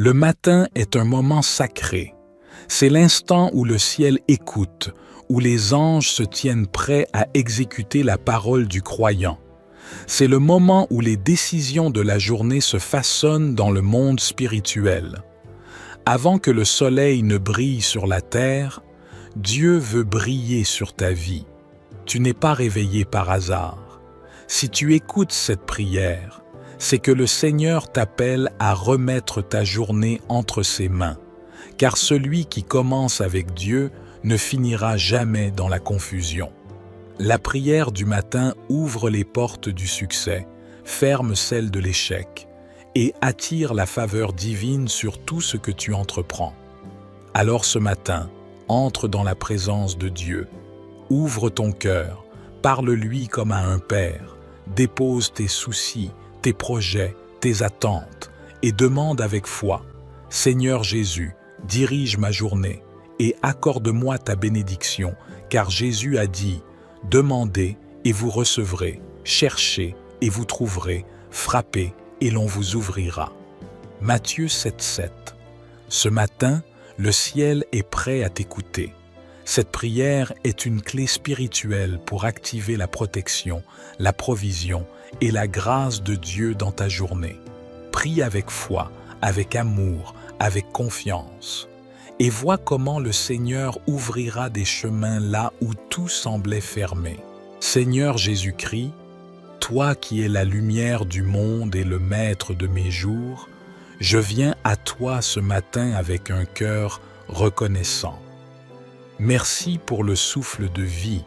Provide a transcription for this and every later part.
Le matin est un moment sacré. C'est l'instant où le ciel écoute, où les anges se tiennent prêts à exécuter la parole du croyant. C'est le moment où les décisions de la journée se façonnent dans le monde spirituel. Avant que le soleil ne brille sur la terre, Dieu veut briller sur ta vie. Tu n'es pas réveillé par hasard. Si tu écoutes cette prière, c'est que le Seigneur t'appelle à remettre ta journée entre ses mains, car celui qui commence avec Dieu ne finira jamais dans la confusion. La prière du matin ouvre les portes du succès, ferme celles de l'échec et attire la faveur divine sur tout ce que tu entreprends. Alors ce matin, entre dans la présence de Dieu, ouvre ton cœur, parle-lui comme à un père, dépose tes soucis, tes projets, tes attentes et demande avec foi, « Seigneur Jésus, dirige ma journée et accorde-moi ta bénédiction, car Jésus a dit, « Demandez et vous recevrez, cherchez et vous trouverez, frappez et l'on vous ouvrira. » Matthieu 7,7. Ce matin, le ciel est prêt à t'écouter. Cette prière est une clé spirituelle pour activer la protection, la provision et la grâce de Dieu dans ta journée. Prie avec foi, avec amour, avec confiance. Et vois comment le Seigneur ouvrira des chemins là où tout semblait fermé. Seigneur Jésus-Christ, toi qui es la lumière du monde et le maître de mes jours, je viens à toi ce matin avec un cœur reconnaissant. Merci pour le souffle de vie,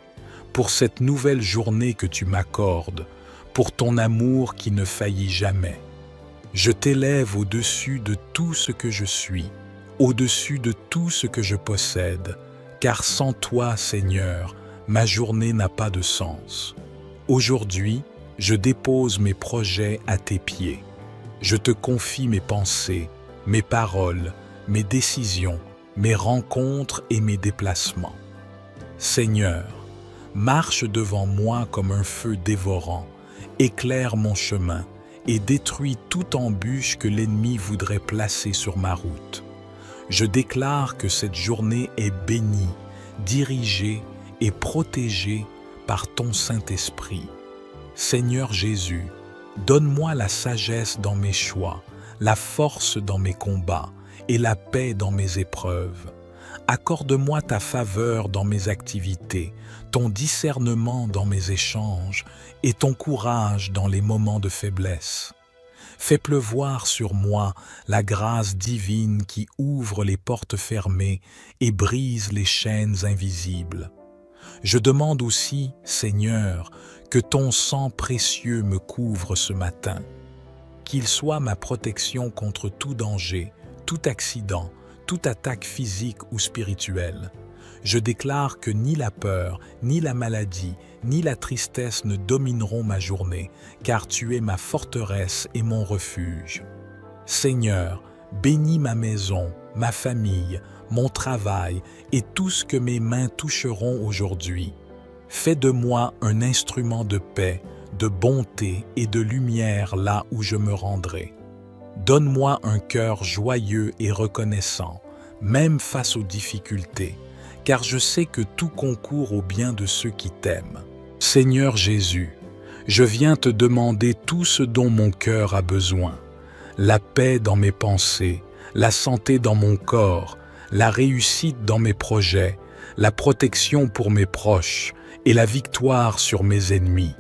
pour cette nouvelle journée que tu m'accordes, pour ton amour qui ne faillit jamais. Je t'élève au-dessus de tout ce que je suis, au-dessus de tout ce que je possède, car sans toi, Seigneur, ma journée n'a pas de sens. Aujourd'hui, je dépose mes projets à tes pieds. Je te confie mes pensées, mes paroles, mes décisions, mes rencontres et mes déplacements. Seigneur, marche devant moi comme un feu dévorant, éclaire mon chemin et détruis toute embûche que l'ennemi voudrait placer sur ma route. Je déclare que cette journée est bénie, dirigée et protégée par ton Saint-Esprit. Seigneur Jésus, donne-moi la sagesse dans mes choix, la force dans mes combats et la paix dans mes épreuves. Accorde-moi ta faveur dans mes activités, ton discernement dans mes échanges et ton courage dans les moments de faiblesse. Fais pleuvoir sur moi la grâce divine qui ouvre les portes fermées et brise les chaînes invisibles. Je demande aussi, Seigneur, que ton sang précieux me couvre ce matin, qu'il soit ma protection contre tout danger, tout accident, toute attaque physique ou spirituelle. Je déclare que ni la peur, ni la maladie, ni la tristesse ne domineront ma journée, car tu es ma forteresse et mon refuge. Seigneur, bénis ma maison, ma famille, mon travail et tout ce que mes mains toucheront aujourd'hui. Fais de moi un instrument de paix, de bonté et de lumière là où je me rendrai. Donne-moi un cœur joyeux et reconnaissant, même face aux difficultés, car je sais que tout concourt au bien de ceux qui t'aiment. Seigneur Jésus, je viens te demander tout ce dont mon cœur a besoin, la paix dans mes pensées, la santé dans mon corps, la réussite dans mes projets, la protection pour mes proches et la victoire sur mes ennemis.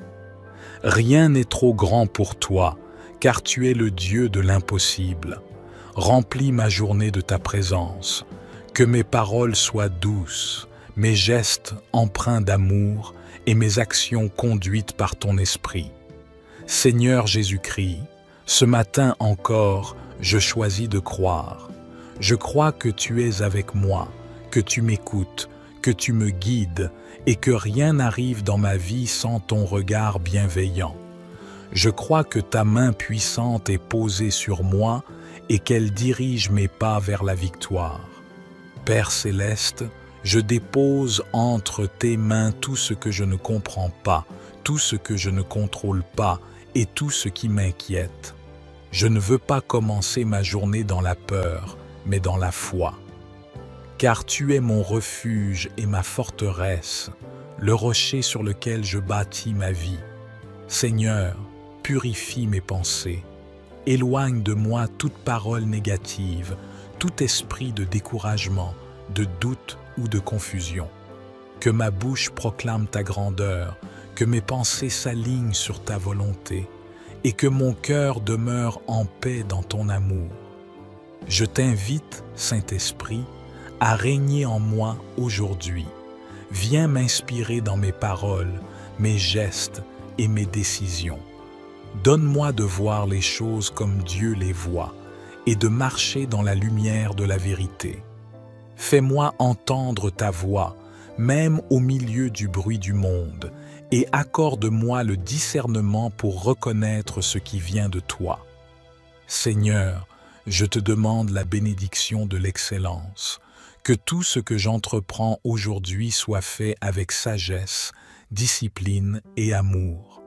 Rien n'est trop grand pour toi, car tu es le Dieu de l'impossible. Remplis ma journée de ta présence, que mes paroles soient douces, mes gestes empreints d'amour et mes actions conduites par ton esprit. Seigneur Jésus-Christ, ce matin encore, je choisis de croire. Je crois que tu es avec moi, que tu m'écoutes, que tu me guides et que rien n'arrive dans ma vie sans ton regard bienveillant. Je crois que ta main puissante est posée sur moi et qu'elle dirige mes pas vers la victoire. Père céleste, je dépose entre tes mains tout ce que je ne comprends pas, tout ce que je ne contrôle pas et tout ce qui m'inquiète. Je ne veux pas commencer ma journée dans la peur, mais dans la foi. Car tu es mon refuge et ma forteresse, le rocher sur lequel je bâtis ma vie. Seigneur, purifie mes pensées. Éloigne de moi toute parole négative, tout esprit de découragement, de doute ou de confusion. Que ma bouche proclame ta grandeur, que mes pensées s'alignent sur ta volonté, et que mon cœur demeure en paix dans ton amour. Je t'invite, Saint-Esprit, à régner en moi aujourd'hui. Viens m'inspirer dans mes paroles, mes gestes et mes décisions. Donne-moi de voir les choses comme Dieu les voit et de marcher dans la lumière de la vérité. Fais-moi entendre ta voix, même au milieu du bruit du monde, et accorde-moi le discernement pour reconnaître ce qui vient de toi. Seigneur, je te demande la bénédiction de l'excellence, que tout ce que j'entreprends aujourd'hui soit fait avec sagesse, discipline et amour.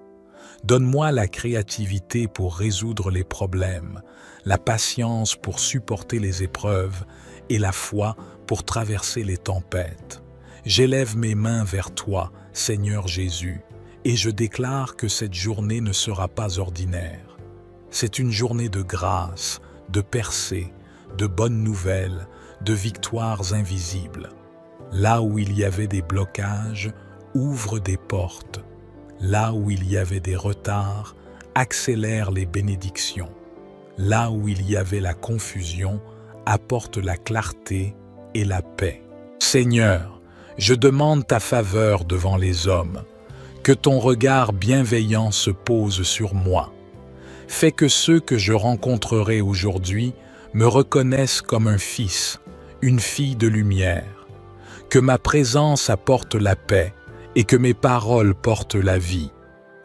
Donne-moi la créativité pour résoudre les problèmes, la patience pour supporter les épreuves et la foi pour traverser les tempêtes. J'élève mes mains vers toi, Seigneur Jésus, et je déclare que cette journée ne sera pas ordinaire. C'est une journée de grâce, de percées, de bonnes nouvelles, de victoires invisibles. Là où il y avait des blocages, ouvre des portes. Là où il y avait des retards, accélère les bénédictions. Là où il y avait la confusion, apporte la clarté et la paix. Seigneur, je demande ta faveur devant les hommes, que ton regard bienveillant se pose sur moi. Fais que ceux que je rencontrerai aujourd'hui me reconnaissent comme un fils, une fille de lumière. Que ma présence apporte la paix et que mes paroles portent la vie.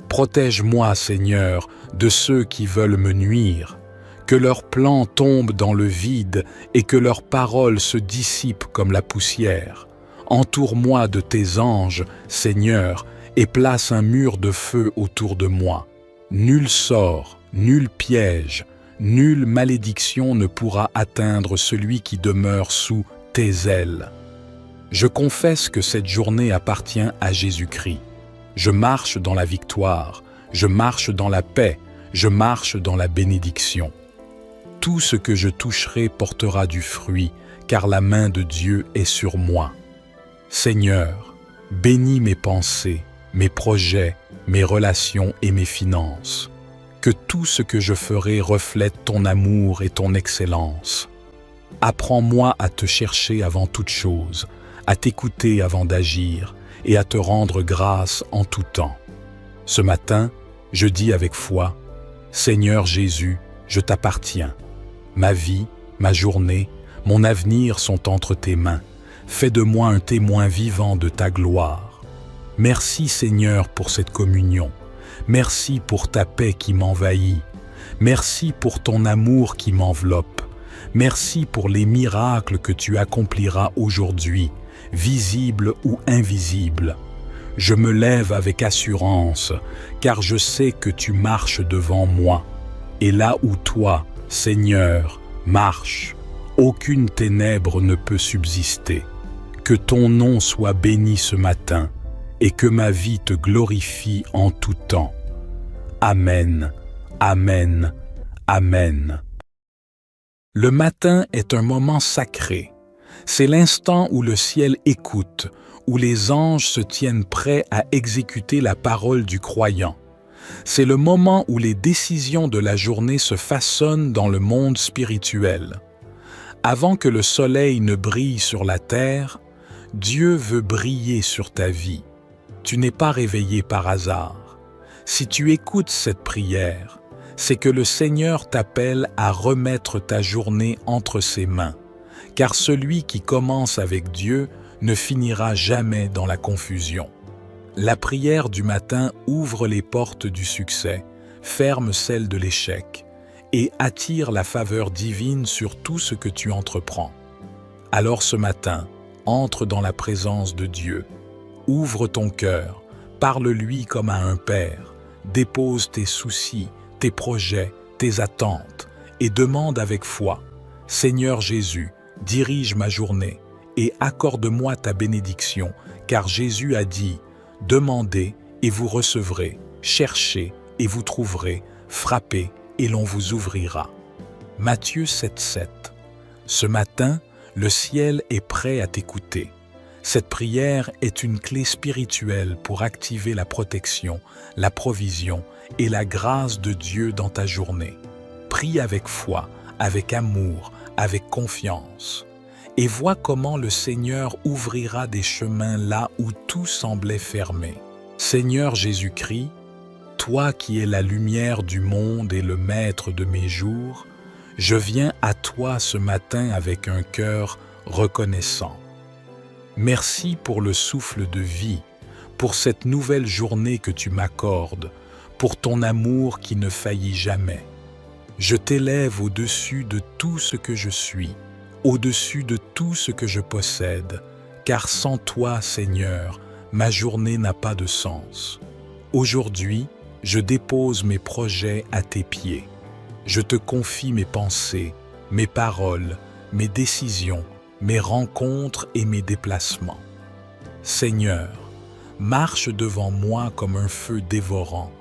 Protège-moi, Seigneur, de ceux qui veulent me nuire. Que leurs plans tombent dans le vide et que leurs paroles se dissipent comme la poussière. Entoure-moi de tes anges, Seigneur, et place un mur de feu autour de moi. Nul sort, nul piège, nulle malédiction ne pourra atteindre celui qui demeure sous tes ailes. Je confesse que cette journée appartient à Jésus-Christ. Je marche dans la victoire, je marche dans la paix, je marche dans la bénédiction. Tout ce que je toucherai portera du fruit, car la main de Dieu est sur moi. Seigneur, bénis mes pensées, mes projets, mes relations et mes finances. Que tout ce que je ferai reflète ton amour et ton excellence. Apprends-moi à te chercher avant toute chose, à t'écouter avant d'agir et à te rendre grâce en tout temps. Ce matin, je dis avec foi, Seigneur Jésus, je t'appartiens. Ma vie, ma journée, mon avenir sont entre tes mains. Fais de moi un témoin vivant de ta gloire. Merci Seigneur pour cette communion. Merci pour ta paix qui m'envahit. Merci pour ton amour qui m'enveloppe. Merci pour les miracles que tu accompliras aujourd'hui, visibles ou invisibles. Je me lève avec assurance, car je sais que tu marches devant moi. Et là où toi, Seigneur, marches, aucune ténèbre ne peut subsister. Que ton nom soit béni ce matin, et que ma vie te glorifie en tout temps. Amen, Amen, Amen. Le matin est un moment sacré. C'est l'instant où le ciel écoute, où les anges se tiennent prêts à exécuter la parole du croyant. C'est le moment où les décisions de la journée se façonnent dans le monde spirituel. Avant que le soleil ne brille sur la terre, Dieu veut briller sur ta vie. Tu n'es pas réveillé par hasard. Si tu écoutes cette prière, c'est que le Seigneur t'appelle à remettre ta journée entre ses mains, car celui qui commence avec Dieu ne finira jamais dans la confusion. La prière du matin ouvre les portes du succès, ferme celles de l'échec et attire la faveur divine sur tout ce que tu entreprends. Alors ce matin, entre dans la présence de Dieu. Ouvre ton cœur, parle-lui comme à un père, dépose tes soucis, tes projets, tes attentes et demande avec foi, « Seigneur Jésus, dirige ma journée et accorde-moi ta bénédiction, car Jésus a dit, « Demandez et vous recevrez, cherchez et vous trouverez, frappez et l'on vous ouvrira. » Matthieu 7,7. Ce matin, le ciel est prêt à t'écouter. Cette prière est une clé spirituelle pour activer la protection, la provision et la grâce de Dieu dans ta journée. Prie avec foi, avec amour, avec confiance. Et vois comment le Seigneur ouvrira des chemins là où tout semblait fermé. Seigneur Jésus-Christ, toi qui es la lumière du monde et le maître de mes jours, je viens à toi ce matin avec un cœur reconnaissant. Merci pour le souffle de vie, pour cette nouvelle journée que tu m'accordes, pour ton amour qui ne faillit jamais. Je t'élève au-dessus de tout ce que je suis, au-dessus de tout ce que je possède, car sans toi, Seigneur, ma journée n'a pas de sens. Aujourd'hui, je dépose mes projets à tes pieds. Je te confie mes pensées, mes paroles, mes décisions, mes rencontres et mes déplacements. Seigneur, marche devant moi comme un feu dévorant,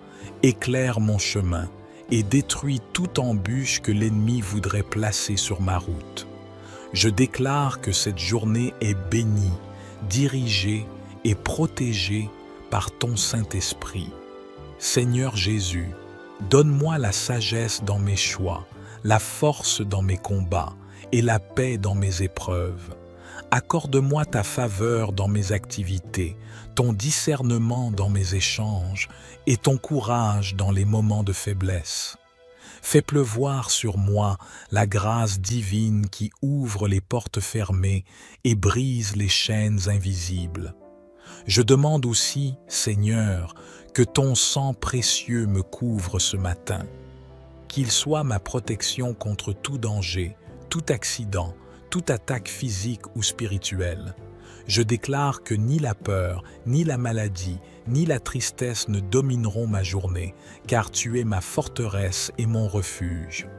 éclaire mon chemin et détruis toute embûche que l'ennemi voudrait placer sur ma route. Je déclare que cette journée est bénie, dirigée et protégée par ton Saint-Esprit. Seigneur Jésus, donne-moi la sagesse dans mes choix, la force dans mes combats et la paix dans mes épreuves. Accorde-moi ta faveur dans mes activités, ton discernement dans mes échanges et ton courage dans les moments de faiblesse. Fais pleuvoir sur moi la grâce divine qui ouvre les portes fermées et brise les chaînes invisibles. Je demande aussi, Seigneur, que ton sang précieux me couvre ce matin, qu'il soit ma protection contre tout danger, tout accident, toute attaque physique ou spirituelle. Je déclare que ni la peur, ni la maladie, ni la tristesse ne domineront ma journée, car tu es ma forteresse et mon refuge.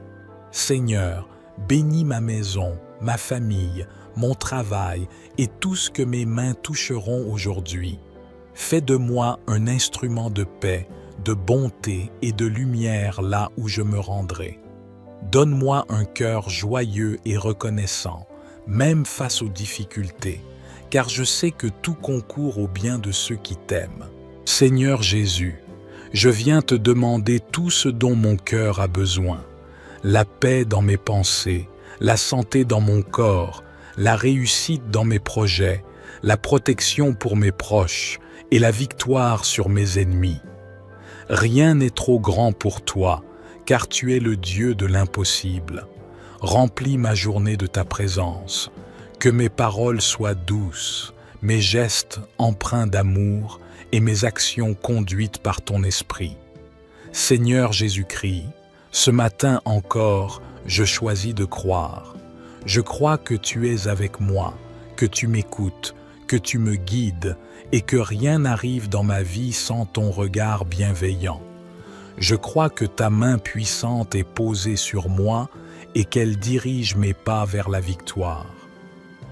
Seigneur, bénis ma maison, ma famille, mon travail et tout ce que mes mains toucheront aujourd'hui. Fais de moi un instrument de paix, de bonté et de lumière là où je me rendrai. Donne-moi un cœur joyeux et reconnaissant, même face aux difficultés, car je sais que tout concourt au bien de ceux qui t'aiment. Seigneur Jésus, je viens te demander tout ce dont mon cœur a besoin. La paix dans mes pensées, la santé dans mon corps, la réussite dans mes projets, la protection pour mes proches et la victoire sur mes ennemis. Rien n'est trop grand pour toi, car tu es le Dieu de l'impossible. Remplis ma journée de ta présence, que mes paroles soient douces, mes gestes empreints d'amour et mes actions conduites par ton esprit. Seigneur Jésus-Christ, ce matin encore, je choisis de croire. Je crois que tu es avec moi, que tu m'écoutes, que tu me guides et que rien n'arrive dans ma vie sans ton regard bienveillant. Je crois que ta main puissante est posée sur moi et qu'elle dirige mes pas vers la victoire.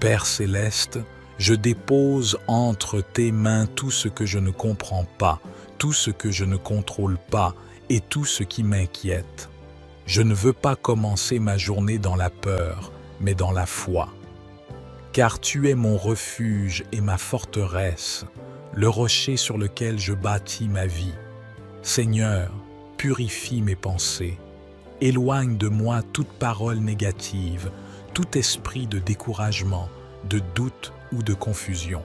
Père céleste, je dépose entre tes mains tout ce que je ne comprends pas, tout ce que je ne contrôle pas et tout ce qui m'inquiète. Je ne veux pas commencer ma journée dans la peur, mais dans la foi. Car tu es mon refuge et ma forteresse, le rocher sur lequel je bâtis ma vie. Seigneur, purifie mes pensées. Éloigne de moi toute parole négative, tout esprit de découragement, de doute ou de confusion.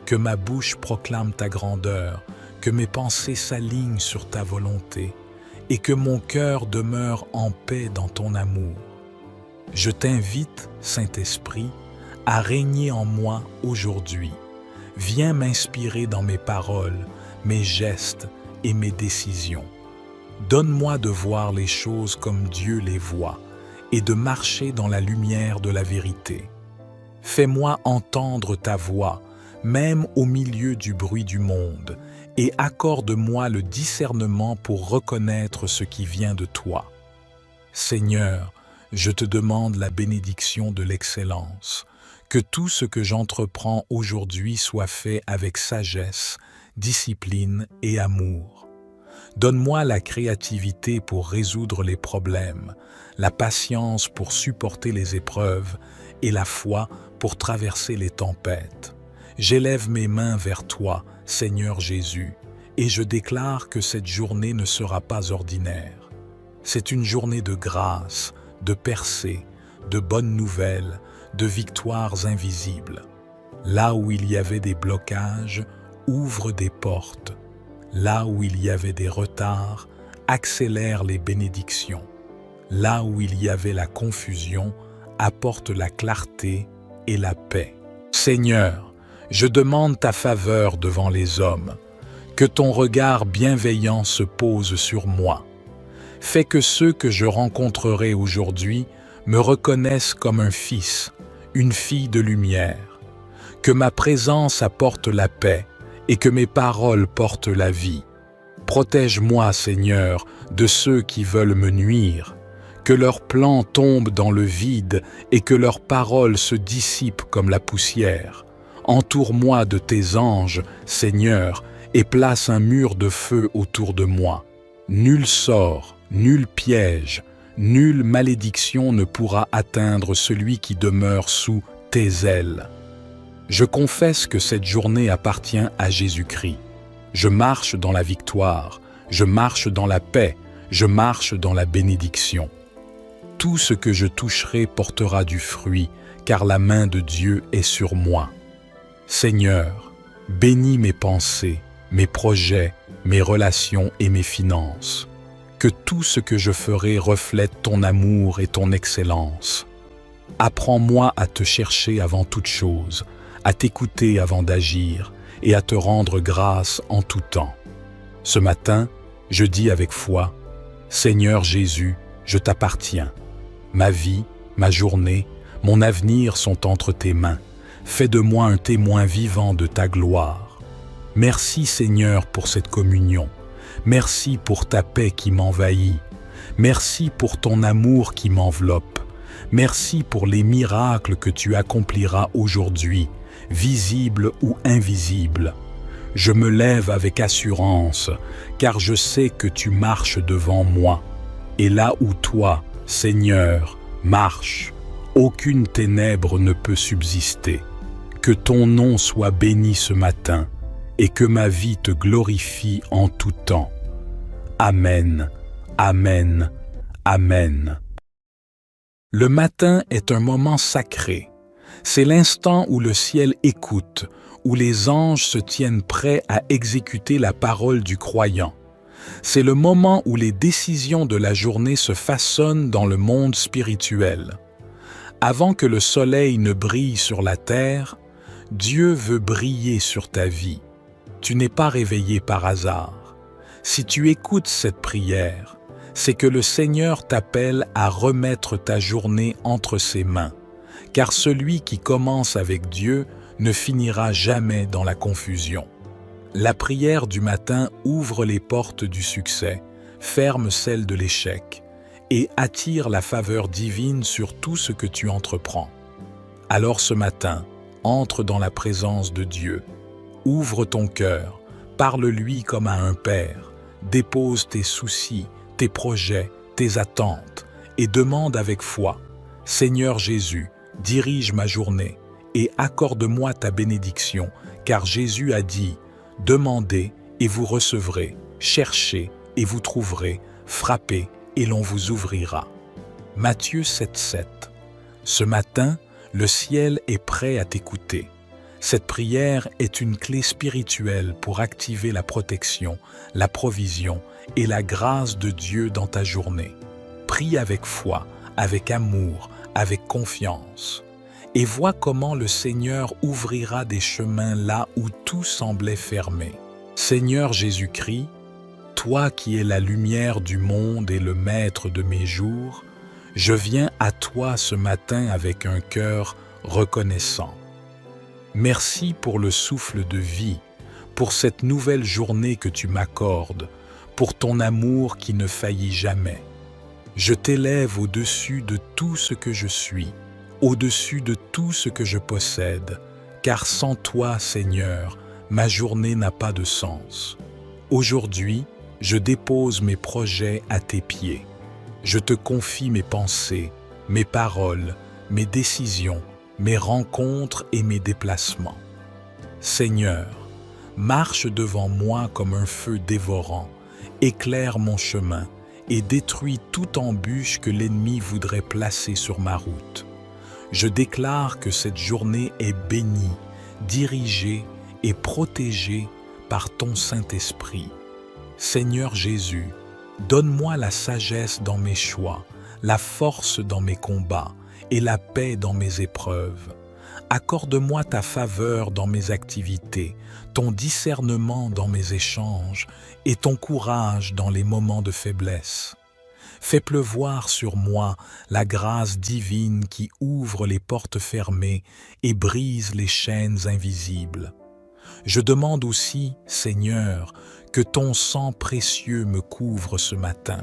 Que ma bouche proclame ta grandeur, que mes pensées s'alignent sur ta volonté, et que mon cœur demeure en paix dans ton amour. Je t'invite, Saint-Esprit, à régner en moi aujourd'hui. Viens m'inspirer dans mes paroles, mes gestes et mes décisions. Donne-moi de voir les choses comme Dieu les voit et de marcher dans la lumière de la vérité. Fais-moi entendre ta voix, même au milieu du bruit du monde, et accorde-moi le discernement pour reconnaître ce qui vient de toi. Seigneur, je te demande la bénédiction de l'excellence, que tout ce que j'entreprends aujourd'hui soit fait avec sagesse, discipline et amour. Donne-moi la créativité pour résoudre les problèmes, la patience pour supporter les épreuves et la foi pour traverser les tempêtes. J'élève mes mains vers toi, Seigneur Jésus, et je déclare que cette journée ne sera pas ordinaire. C'est une journée de grâce, de percées, de bonnes nouvelles, de victoires invisibles. Là où il y avait des blocages, ouvre des portes. Là où il y avait des retards, accélère les bénédictions. Là où il y avait la confusion, apporte la clarté et la paix. Seigneur, je demande ta faveur devant les hommes, que ton regard bienveillant se pose sur moi. Fais que ceux que je rencontrerai aujourd'hui me reconnaissent comme un fils, une fille de lumière. Que ma présence apporte la paix et que mes paroles portent la vie. Protège-moi, Seigneur, de ceux qui veulent me nuire. Que leurs plans tombent dans le vide et que leurs paroles se dissipent comme la poussière. Entoure-moi de tes anges, Seigneur, et place un mur de feu autour de moi. Nul sort, nul piège, nulle malédiction ne pourra atteindre celui qui demeure sous tes ailes. Je confesse que cette journée appartient à Jésus-Christ. Je marche dans la victoire, je marche dans la paix, je marche dans la bénédiction. Tout ce que je toucherai portera du fruit, car la main de Dieu est sur moi. Seigneur, bénis mes pensées, mes projets, mes relations et mes finances. Que tout ce que je ferai reflète ton amour et ton excellence. Apprends-moi à te chercher avant toute chose, à t'écouter avant d'agir et à te rendre grâce en tout temps. Ce matin, je dis avec foi, Seigneur Jésus, je t'appartiens. Ma vie, ma journée, mon avenir sont entre tes mains. Fais de moi un témoin vivant de ta gloire. Merci Seigneur pour cette communion. Merci pour ta paix qui m'envahit. Merci pour ton amour qui m'enveloppe. Merci pour les miracles que tu accompliras aujourd'hui, visibles ou invisibles. Je me lève avec assurance, car je sais que tu marches devant moi. Et là où toi, Seigneur, marches, aucune ténèbre ne peut subsister. Que ton nom soit béni ce matin, et que ma vie te glorifie en tout temps. Amen, Amen, Amen. Le matin est un moment sacré. C'est l'instant où le ciel écoute, où les anges se tiennent prêts à exécuter la parole du croyant. C'est le moment où les décisions de la journée se façonnent dans le monde spirituel. Avant que le soleil ne brille sur la terre, Dieu veut briller sur ta vie. Tu n'es pas réveillé par hasard. Si tu écoutes cette prière, c'est que le Seigneur t'appelle à remettre ta journée entre ses mains, car celui qui commence avec Dieu ne finira jamais dans la confusion. La prière du matin ouvre les portes du succès, ferme celles de l'échec et attire la faveur divine sur tout ce que tu entreprends. Alors ce matin, entre dans la présence de Dieu. Ouvre ton cœur, parle-lui comme à un père, dépose tes soucis, tes projets, tes attentes et demande avec foi, « Seigneur Jésus, dirige ma journée et accorde-moi ta bénédiction, car Jésus a dit, « Demandez et vous recevrez, cherchez et vous trouverez, frappez et l'on vous ouvrira. » Matthieu 7,7. Ce matin, le ciel est prêt à t'écouter. Cette prière est une clé spirituelle pour activer la protection, la provision et la grâce de Dieu dans ta journée. Prie avec foi, avec amour, avec confiance. Et vois comment le Seigneur ouvrira des chemins là où tout semblait fermé. Seigneur Jésus-Christ, toi qui es la lumière du monde et le maître de mes jours, je viens à toi ce matin avec un cœur reconnaissant. Merci pour le souffle de vie, pour cette nouvelle journée que tu m'accordes, pour ton amour qui ne faillit jamais. Je t'élève au-dessus de tout ce que je suis, au-dessus de tout ce que je possède, car sans toi, Seigneur, ma journée n'a pas de sens. Aujourd'hui, je dépose mes projets à tes pieds. Je te confie mes pensées, mes paroles, mes décisions, mes rencontres et mes déplacements. Seigneur, marche devant moi comme un feu dévorant, éclaire mon chemin et détruis toute embûche que l'ennemi voudrait placer sur ma route. Je déclare que cette journée est bénie, dirigée et protégée par ton Saint-Esprit. Seigneur Jésus, donne-moi la sagesse dans mes choix, la force dans mes combats et la paix dans mes épreuves. Accorde-moi ta faveur dans mes activités, ton discernement dans mes échanges et ton courage dans les moments de faiblesse. Fais pleuvoir sur moi la grâce divine qui ouvre les portes fermées et brise les chaînes invisibles. Je demande aussi, Seigneur, que ton sang précieux me couvre ce matin,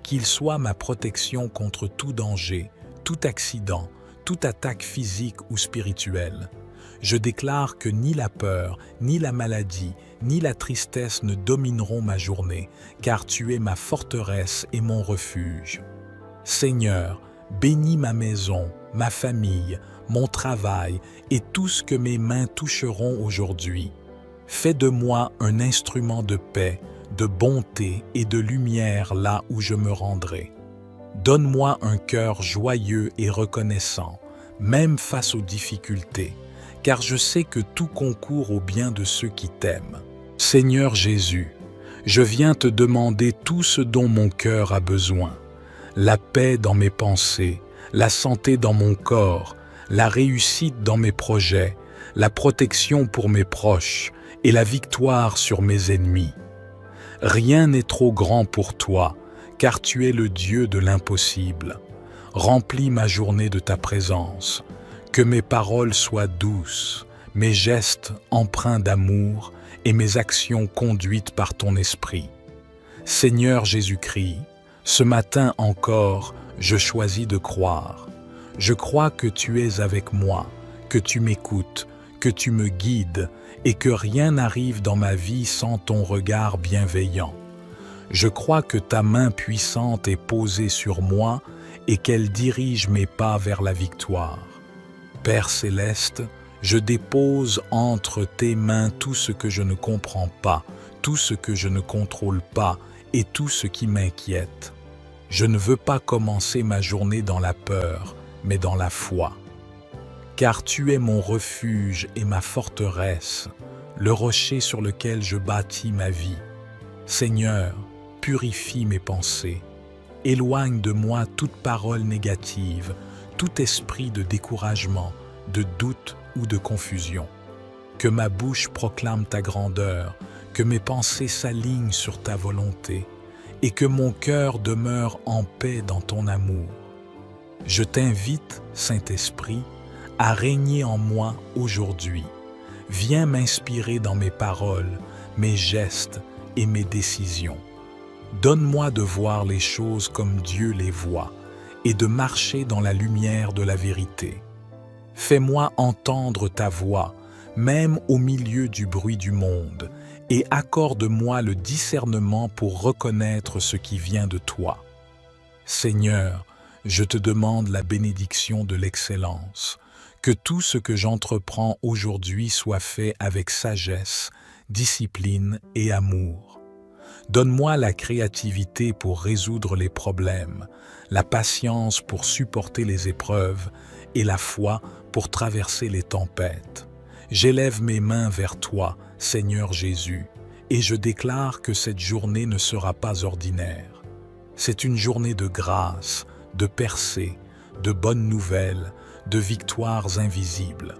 qu'il soit ma protection contre tout danger, tout accident, toute attaque physique ou spirituelle. Je déclare que ni la peur, ni la maladie, ni la tristesse ne domineront ma journée, car tu es ma forteresse et mon refuge. Seigneur, bénis ma maison, ma famille, mon travail et tout ce que mes mains toucheront aujourd'hui. Fais de moi un instrument de paix, de bonté et de lumière là où je me rendrai. Donne-moi un cœur joyeux et reconnaissant, même face aux difficultés, car je sais que tout concourt au bien de ceux qui t'aiment. Seigneur Jésus, je viens te demander tout ce dont mon cœur a besoin. La paix dans mes pensées, la santé dans mon corps, la réussite dans mes projets, la protection pour mes proches et la victoire sur mes ennemis. Rien n'est trop grand pour toi, car tu es le Dieu de l'impossible. Remplis ma journée de ta présence, que mes paroles soient douces, mes gestes empreints d'amour et mes actions conduites par ton esprit. Seigneur Jésus-Christ, ce matin encore, je choisis de croire. Je crois que tu es avec moi, que tu m'écoutes, que tu me guides et que rien n'arrive dans ma vie sans ton regard bienveillant. Je crois que ta main puissante est posée sur moi et qu'elle dirige mes pas vers la victoire. Père céleste, je dépose entre tes mains tout ce que je ne comprends pas, tout ce que je ne contrôle pas et tout ce qui m'inquiète. Je ne veux pas commencer ma journée dans la peur, mais dans la foi. Car tu es mon refuge et ma forteresse, le rocher sur lequel je bâtis ma vie. Seigneur, purifie mes pensées. Éloigne de moi toute parole négative, tout esprit de découragement, de doute ou de confusion. Que ma bouche proclame ta grandeur, que mes pensées s'alignent sur ta volonté, et que mon cœur demeure en paix dans ton amour. Je t'invite, Saint-Esprit, à régner en moi aujourd'hui. Viens m'inspirer dans mes paroles, mes gestes et mes décisions. Donne-moi de voir les choses comme Dieu les voit et de marcher dans la lumière de la vérité. Fais-moi entendre ta voix, même au milieu du bruit du monde, et accorde-moi le discernement pour reconnaître ce qui vient de toi. Seigneur, je te demande la bénédiction de l'excellence, que tout ce que j'entreprends aujourd'hui soit fait avec sagesse, discipline et amour. Donne-moi la créativité pour résoudre les problèmes, la patience pour supporter les épreuves et la foi pour traverser les tempêtes. J'élève mes mains vers toi, Seigneur Jésus, et je déclare que cette journée ne sera pas ordinaire. C'est une journée de grâce, de percées, de bonnes nouvelles, de victoires invisibles.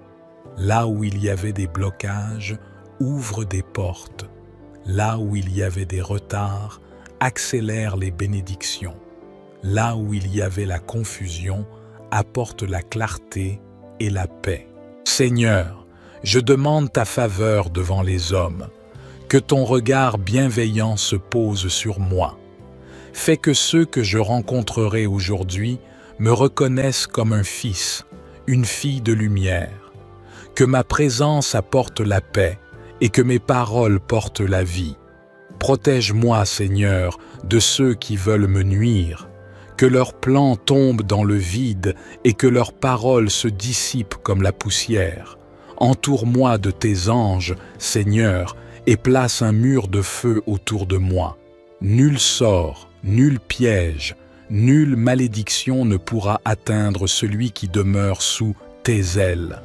Là où il y avait des blocages, ouvre des portes. Là où il y avait des retards, accélère les bénédictions. Là où il y avait la confusion, apporte la clarté et la paix. Seigneur, je demande ta faveur devant les hommes, que ton regard bienveillant se pose sur moi. Fais que ceux que je rencontrerai aujourd'hui me reconnaissent comme un fils, une fille de lumière. Que ma présence apporte la paix et que mes paroles portent la vie. Protège-moi, Seigneur, de ceux qui veulent me nuire. Que leurs plans tombent dans le vide et que leurs paroles se dissipent comme la poussière. Entoure-moi de tes anges, Seigneur, et place un mur de feu autour de moi. Nul sort, nul piège, nulle malédiction ne pourra atteindre celui qui demeure sous tes ailes.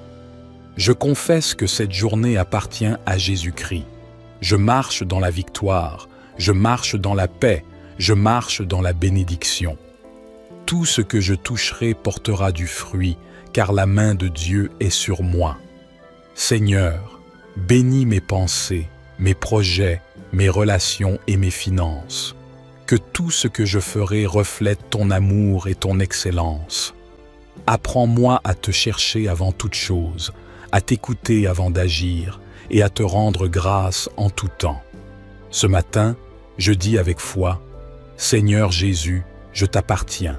Je confesse que cette journée appartient à Jésus-Christ. Je marche dans la victoire, je marche dans la paix, je marche dans la bénédiction. Tout ce que je toucherai portera du fruit, car la main de Dieu est sur moi. Seigneur, bénis mes pensées, mes projets, mes relations et mes finances. Que tout ce que je ferai reflète ton amour et ton excellence. Apprends-moi à te chercher avant toute chose, à t'écouter avant d'agir et à te rendre grâce en tout temps. Ce matin, je dis avec foi, Seigneur Jésus, je t'appartiens.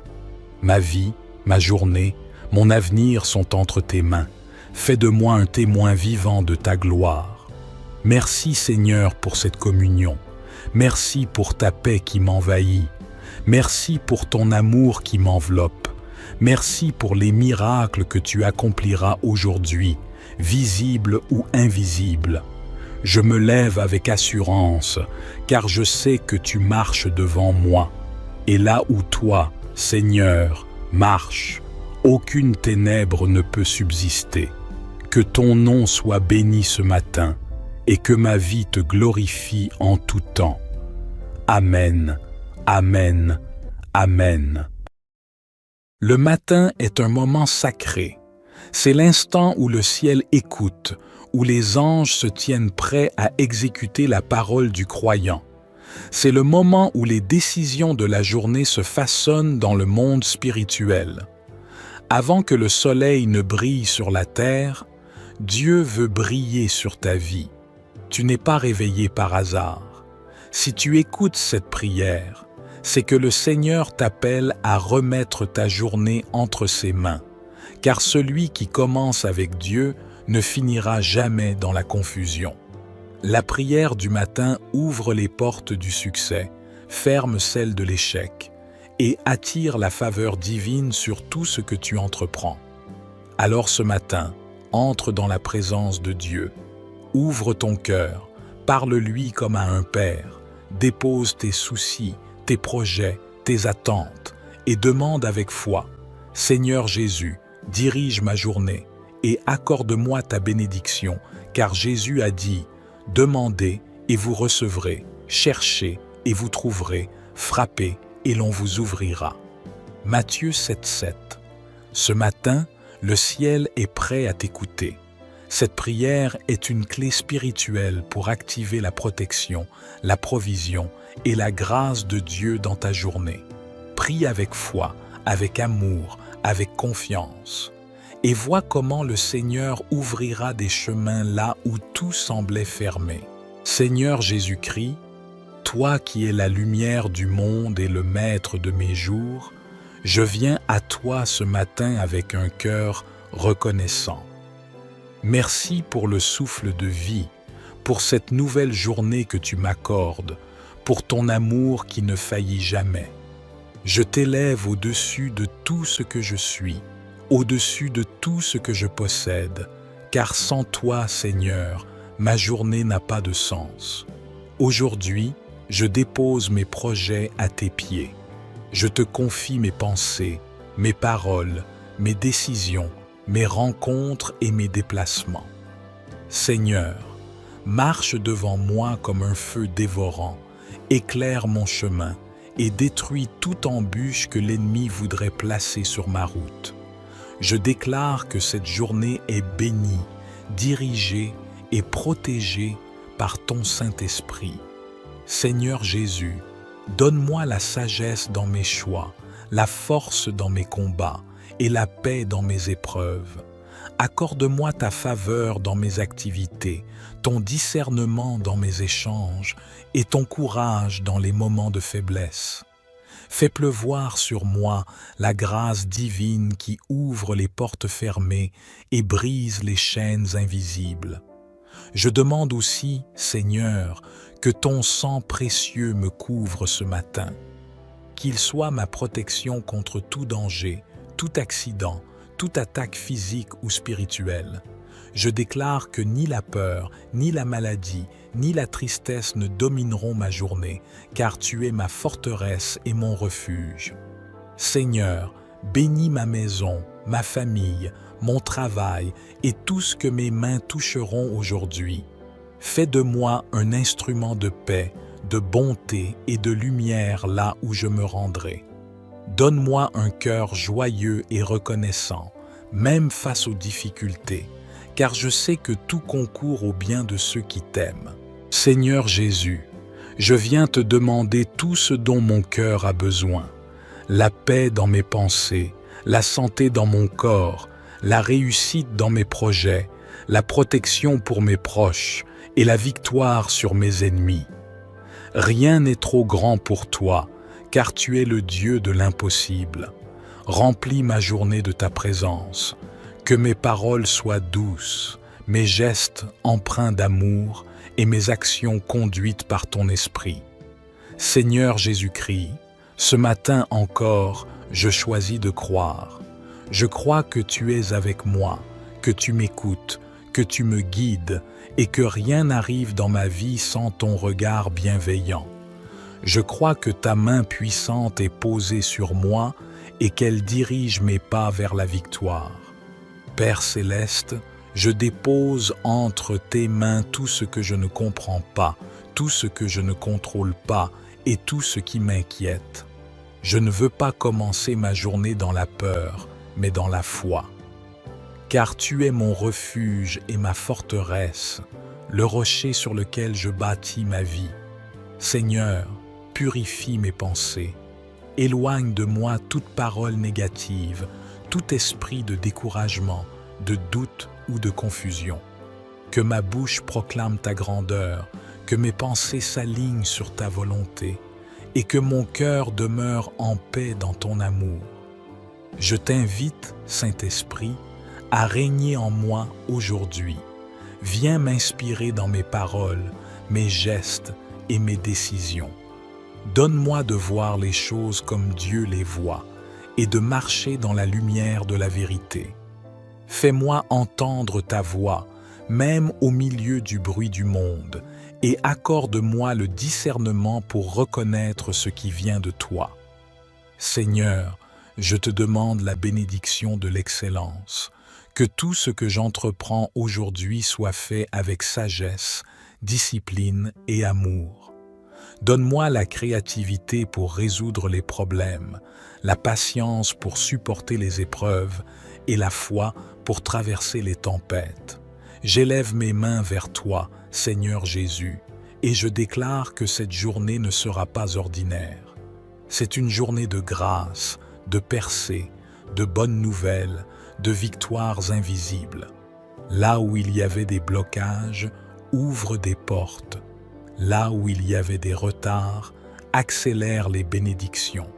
Ma vie, ma journée, mon avenir sont entre tes mains. Fais de moi un témoin vivant de ta gloire. Merci Seigneur pour cette communion. Merci pour ta paix qui m'envahit. Merci pour ton amour qui m'enveloppe. Merci pour les miracles que tu accompliras aujourd'hui, visibles ou invisibles. Je me lève avec assurance, car je sais que tu marches devant moi. Et là où toi, Seigneur, marches, aucune ténèbre ne peut subsister. Que ton nom soit béni ce matin, et que ma vie te glorifie en tout temps. Amen, Amen, Amen. Le matin est un moment sacré. C'est l'instant où le ciel écoute, où les anges se tiennent prêts à exécuter la parole du croyant. C'est le moment où les décisions de la journée se façonnent dans le monde spirituel. Avant que le soleil ne brille sur la terre, Dieu veut briller sur ta vie. Tu n'es pas réveillé par hasard. Si tu écoutes cette prière, c'est que le Seigneur t'appelle à remettre ta journée entre ses mains, car celui qui commence avec Dieu ne finira jamais dans la confusion. La prière du matin ouvre les portes du succès, ferme celles de l'échec et attire la faveur divine sur tout ce que tu entreprends. Alors ce matin, entre dans la présence de Dieu. Ouvre ton cœur, parle-lui comme à un père, dépose tes soucis, tes projets, tes attentes et demande avec foi, « Seigneur Jésus, dirige ma journée et accorde-moi ta bénédiction, car Jésus a dit, « Demandez et vous recevrez, cherchez et vous trouverez, frappez et l'on vous ouvrira. » Matthieu 7,7. Ce matin, le ciel est prêt à t'écouter. Cette prière est une clé spirituelle pour activer la protection, la provision et la grâce de Dieu dans ta journée. Prie avec foi, avec amour, avec confiance. Et vois comment le Seigneur ouvrira des chemins là où tout semblait fermé. Seigneur Jésus-Christ, toi qui es la lumière du monde et le maître de mes jours, je viens à toi ce matin avec un cœur reconnaissant. Merci pour le souffle de vie, pour cette nouvelle journée que tu m'accordes, pour ton amour qui ne faillit jamais. Je t'élève au-dessus de tout ce que je suis, au-dessus de tout ce que je possède, car sans toi, Seigneur, ma journée n'a pas de sens. Aujourd'hui, je dépose mes projets à tes pieds. Je te confie mes pensées, mes paroles, mes décisions, mes rencontres et mes déplacements. Seigneur, marche devant moi comme un feu dévorant, éclaire mon chemin et détruis toute embûche que l'ennemi voudrait placer sur ma route. Je déclare que cette journée est bénie, dirigée et protégée par ton Saint-Esprit. Seigneur Jésus, donne-moi la sagesse dans mes choix, la force dans mes combats et la paix dans mes épreuves. Accorde-moi ta faveur dans mes activités, ton discernement dans mes échanges et ton courage dans les moments de faiblesse. Fais pleuvoir sur moi la grâce divine qui ouvre les portes fermées et brise les chaînes invisibles. Je demande aussi, Seigneur, que ton sang précieux me couvre ce matin, qu'il soit ma protection contre tout danger, tout accident, toute attaque physique ou spirituelle. Je déclare que ni la peur, ni la maladie, ni la tristesse ne domineront ma journée, car tu es ma forteresse et mon refuge. Seigneur, bénis ma maison, ma famille, mon travail et tout ce que mes mains toucheront aujourd'hui. Fais de moi un instrument de paix, de bonté et de lumière là où je me rendrai. Donne-moi un cœur joyeux et reconnaissant, même face aux difficultés, car je sais que tout concourt au bien de ceux qui t'aiment. Seigneur Jésus, je viens te demander tout ce dont mon cœur a besoin. La paix dans mes pensées, la santé dans mon corps, la réussite dans mes projets, la protection pour mes proches et la victoire sur mes ennemis. Rien n'est trop grand pour toi, car tu es le Dieu de l'impossible. Remplis ma journée de ta présence, que mes paroles soient douces, mes gestes empreints d'amour et mes actions conduites par ton esprit. Seigneur Jésus-Christ, ce matin encore, je choisis de croire. Je crois que tu es avec moi, que tu m'écoutes, que tu me guides et que rien n'arrive dans ma vie sans ton regard bienveillant. Je crois que ta main puissante est posée sur moi et qu'elle dirige mes pas vers la victoire. Père céleste, je dépose entre tes mains tout ce que je ne comprends pas, tout ce que je ne contrôle pas et tout ce qui m'inquiète. Je ne veux pas commencer ma journée dans la peur, mais dans la foi. Car tu es mon refuge et ma forteresse, le rocher sur lequel je bâtis ma vie. Seigneur, purifie mes pensées. Éloigne de moi toute parole négative, tout esprit de découragement, de doute ou de confusion. Que ma bouche proclame ta grandeur, que mes pensées s'alignent sur ta volonté, et que mon cœur demeure en paix dans ton amour. Je t'invite, Saint-Esprit, à régner en moi aujourd'hui. Viens m'inspirer dans mes paroles, mes gestes et mes décisions. Donne-moi de voir les choses comme Dieu les voit et de marcher dans la lumière de la vérité. Fais-moi entendre ta voix, même au milieu du bruit du monde, et accorde-moi le discernement pour reconnaître ce qui vient de toi. Seigneur, je te demande la bénédiction de l'excellence, que tout ce que j'entreprends aujourd'hui soit fait avec sagesse, discipline et amour. Donne-moi la créativité pour résoudre les problèmes, la patience pour supporter les épreuves et la foi pour traverser les tempêtes. J'élève mes mains vers toi, Seigneur Jésus, et je déclare que cette journée ne sera pas ordinaire. C'est une journée de grâce, de percées, de bonnes nouvelles, de victoires invisibles. Là où il y avait des blocages, ouvre des portes. Là où il y avait des retards, accélère les bénédictions.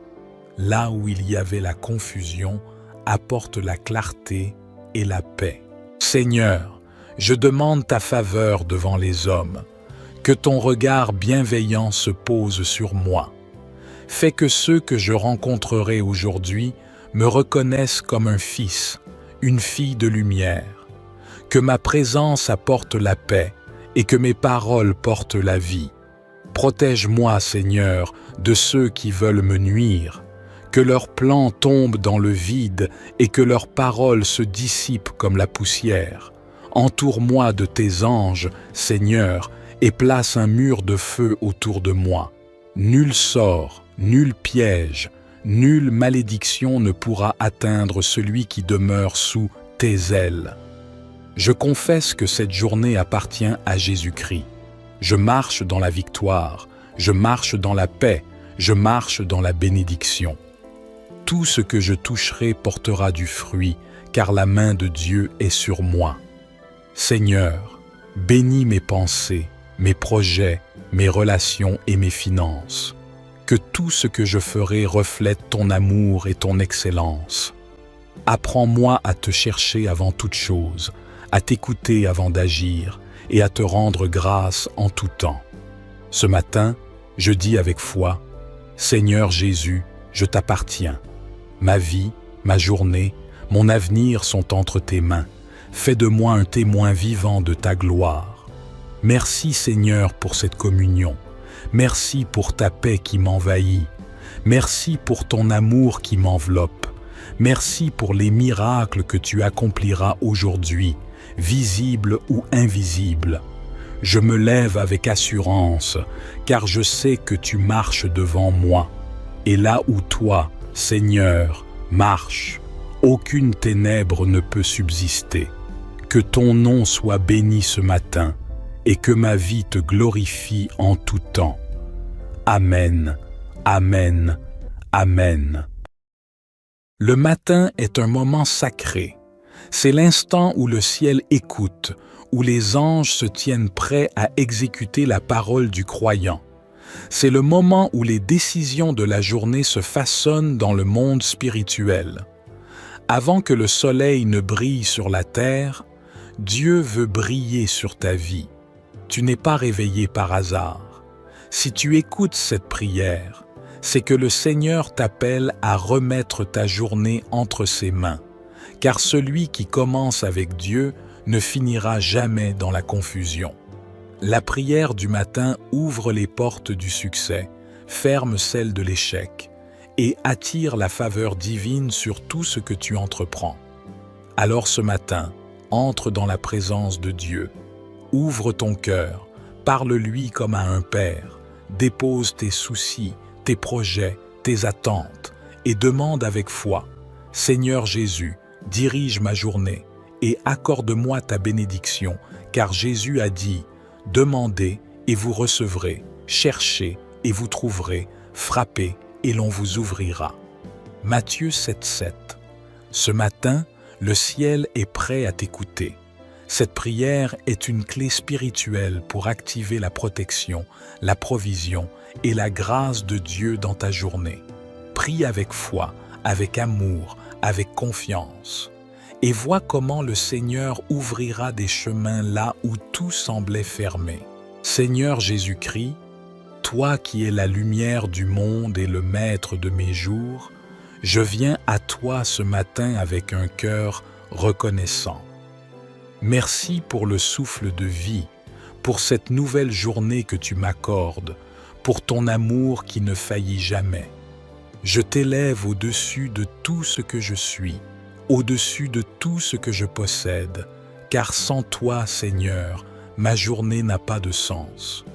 Là où il y avait la confusion, apporte la clarté et la paix. Seigneur, je demande ta faveur devant les hommes, que ton regard bienveillant se pose sur moi. Fais que ceux que je rencontrerai aujourd'hui me reconnaissent comme un fils, une fille de lumière. Que ma présence apporte la paix et que mes paroles portent la vie. Protège-moi, Seigneur, de ceux qui veulent me nuire. Que leurs plans tombent dans le vide et que leurs paroles se dissipent comme la poussière. Entoure-moi de tes anges, Seigneur, et place un mur de feu autour de moi. Nul sort, nul piège, nulle malédiction ne pourra atteindre celui qui demeure sous tes ailes. Je confesse que cette journée appartient à Jésus-Christ. Je marche dans la victoire, je marche dans la paix, je marche dans la bénédiction. Tout ce que je toucherai portera du fruit, car la main de Dieu est sur moi. Seigneur, bénis mes pensées, mes projets, mes relations et mes finances. Que tout ce que je ferai reflète ton amour et ton excellence. Apprends-moi à te chercher avant toute chose, à t'écouter avant d'agir et à te rendre grâce en tout temps. Ce matin, je dis avec foi, Seigneur Jésus, je t'appartiens. Ma vie, ma journée, mon avenir sont entre tes mains. Fais de moi un témoin vivant de ta gloire. Merci Seigneur pour cette communion. Merci pour ta paix qui m'envahit. Merci pour ton amour qui m'enveloppe. Merci pour les miracles que tu accompliras aujourd'hui, visibles ou invisibles. Je me lève avec assurance, car je sais que tu marches devant moi. Et là où toi, Seigneur, marches, aucune ténèbre ne peut subsister. Que ton nom soit béni ce matin, et que ma vie te glorifie en tout temps. Amen, Amen, Amen. Le matin est un moment sacré. C'est l'instant où le ciel écoute, où les anges se tiennent prêts à exécuter la parole du croyant. C'est le moment où les décisions de la journée se façonnent dans le monde spirituel. Avant que le soleil ne brille sur la terre, Dieu veut briller sur ta vie. Tu n'es pas réveillé par hasard. Si tu écoutes cette prière, c'est que le Seigneur t'appelle à remettre ta journée entre ses mains, car celui qui commence avec Dieu ne finira jamais dans la confusion. La prière du matin ouvre les portes du succès, ferme celles de l'échec et attire la faveur divine sur tout ce que tu entreprends. Alors ce matin, entre dans la présence de Dieu, ouvre ton cœur, parle-lui comme à un père, dépose tes soucis, tes projets, tes attentes et demande avec foi, « Seigneur Jésus, dirige ma journée et accorde-moi ta bénédiction, car Jésus a dit, « Demandez et vous recevrez, cherchez et vous trouverez, frappez et l'on vous ouvrira. » Matthieu 7,7. Ce matin, le ciel est prêt à t'écouter. Cette prière est une clé spirituelle pour activer la protection, la provision et la grâce de Dieu dans ta journée. Prie avec foi, avec amour, avec confiance. Et vois comment le Seigneur ouvrira des chemins là où tout semblait fermé. Seigneur Jésus-Christ, toi qui es la lumière du monde et le maître de mes jours, je viens à toi ce matin avec un cœur reconnaissant. Merci pour le souffle de vie, pour cette nouvelle journée que tu m'accordes, pour ton amour qui ne faillit jamais. Je t'élève au-dessus de tout ce que je suis, au-dessus de tout ce que je possède, car sans toi, Seigneur, ma journée n'a pas de sens.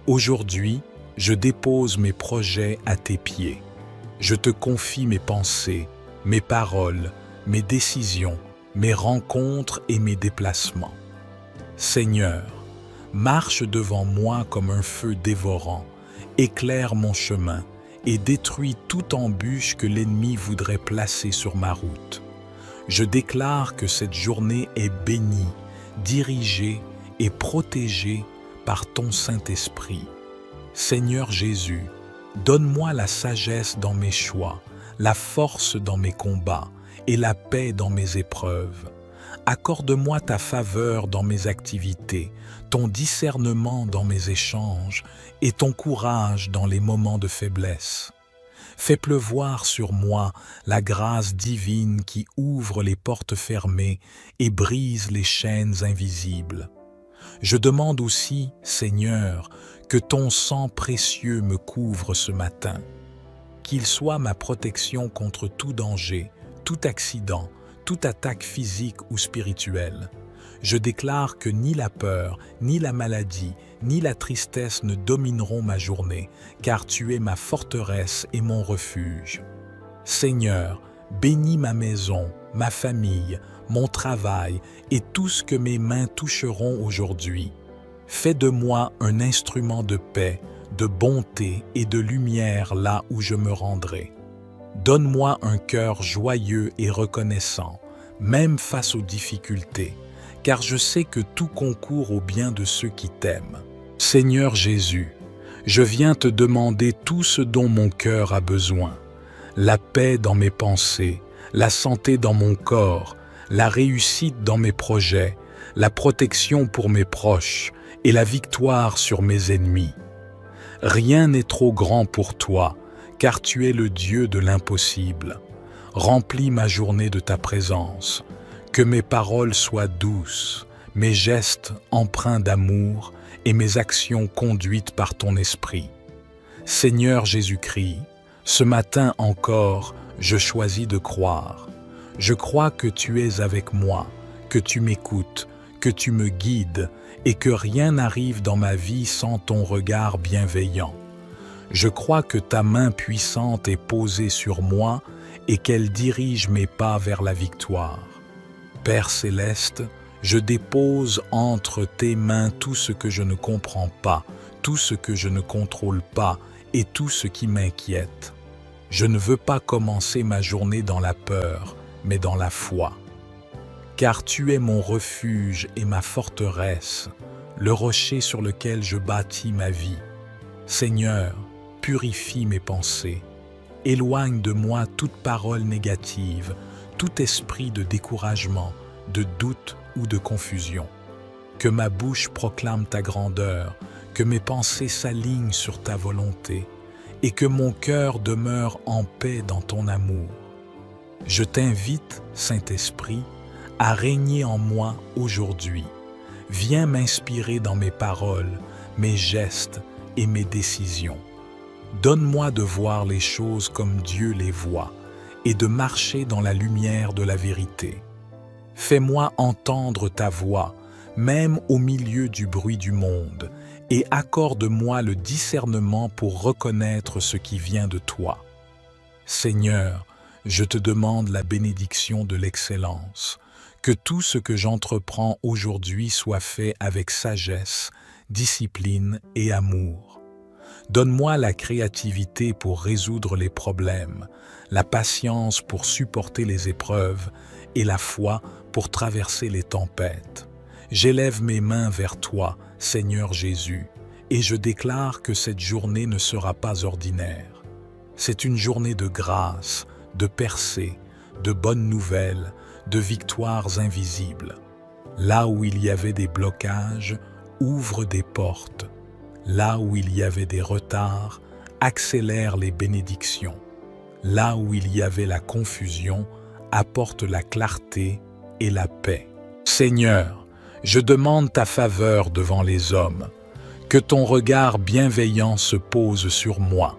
Aujourd'hui, je dépose mes projets à tes pieds. Je te confie mes pensées, mes paroles, mes décisions, mes rencontres et mes déplacements. Seigneur, marche devant moi comme un feu dévorant, éclaire mon chemin et détruis toute embûche que l'ennemi voudrait placer sur ma route. Je déclare que cette journée est bénie, dirigée et protégée par ton Saint-Esprit. Seigneur Jésus, donne-moi la sagesse dans mes choix, la force dans mes combats et la paix dans mes épreuves. Accorde-moi ta faveur dans mes activités, ton discernement dans mes échanges et ton courage dans les moments de faiblesse. Fais pleuvoir sur moi la grâce divine qui ouvre les portes fermées et brise les chaînes invisibles. Je demande aussi, Seigneur, que ton sang précieux me couvre ce matin, qu'il soit ma protection contre tout danger, tout accident, toute attaque physique ou spirituelle. Je déclare que ni la peur, ni la maladie, ni la tristesse ne domineront ma journée, car tu es ma forteresse et mon refuge. Seigneur, bénis ma maison, ma famille, mon travail et tout ce que mes mains toucheront aujourd'hui. Fais de moi un instrument de paix, de bonté et de lumière là où je me rendrai. Donne-moi un cœur joyeux et reconnaissant, même face aux difficultés, car je sais que tout concourt au bien de ceux qui t'aiment. Seigneur Jésus, Je viens te demander tout ce dont mon cœur a besoin. La paix dans mes pensées, la santé dans mon corps, la réussite dans mes projets, la protection pour mes proches et la victoire sur mes ennemis. Rien n'est trop grand pour toi, car tu es le Dieu de l'impossible. Remplis ma journée de ta présence. Que mes paroles soient douces, mes gestes empreints d'amour et mes actions conduites par ton esprit. Seigneur Jésus-Christ, ce matin encore, je choisis de croire. Je crois que tu es avec moi, que tu m'écoutes, que tu me guides et que rien n'arrive dans ma vie sans ton regard bienveillant. Je crois que ta main puissante est posée sur moi et qu'elle dirige mes pas vers la victoire. Père céleste, je dépose entre tes mains tout ce que je ne comprends pas, tout ce que je ne contrôle pas et tout ce qui m'inquiète. Je ne veux pas commencer ma journée dans la peur, mais dans la foi. Car tu es mon refuge et ma forteresse, le rocher sur lequel je bâtis ma vie. Seigneur, purifie mes pensées. Éloigne de moi toute parole négative, tout esprit de découragement, de doute ou de confusion. Que ma bouche proclame ta grandeur, que mes pensées s'alignent sur ta volonté, et que mon cœur demeure en paix dans ton amour. Je t'invite, Saint-Esprit, à régner en moi aujourd'hui. Viens m'inspirer dans mes paroles, mes gestes et mes décisions. Donne-moi de voir les choses comme Dieu les voit et de marcher dans la lumière de la vérité. Fais-moi entendre ta voix, même au milieu du bruit du monde, et accorde-moi le discernement pour reconnaître ce qui vient de toi. Seigneur, je te demande la bénédiction de l'excellence, que tout ce que j'entreprends aujourd'hui soit fait avec sagesse, discipline et amour. Donne-moi la créativité pour résoudre les problèmes, la patience pour supporter les épreuves et la foi pour traverser les tempêtes. J'élève mes mains vers toi, Seigneur Jésus, et je déclare que cette journée ne sera pas ordinaire. C'est une journée de grâce, de percées, de bonnes nouvelles, de victoires invisibles. Là où il y avait des blocages, ouvre des portes. Là où il y avait des retards, accélère les bénédictions. Là où il y avait la confusion, apporte la clarté et la paix. Seigneur, je demande ta faveur devant les hommes, que ton regard bienveillant se pose sur moi.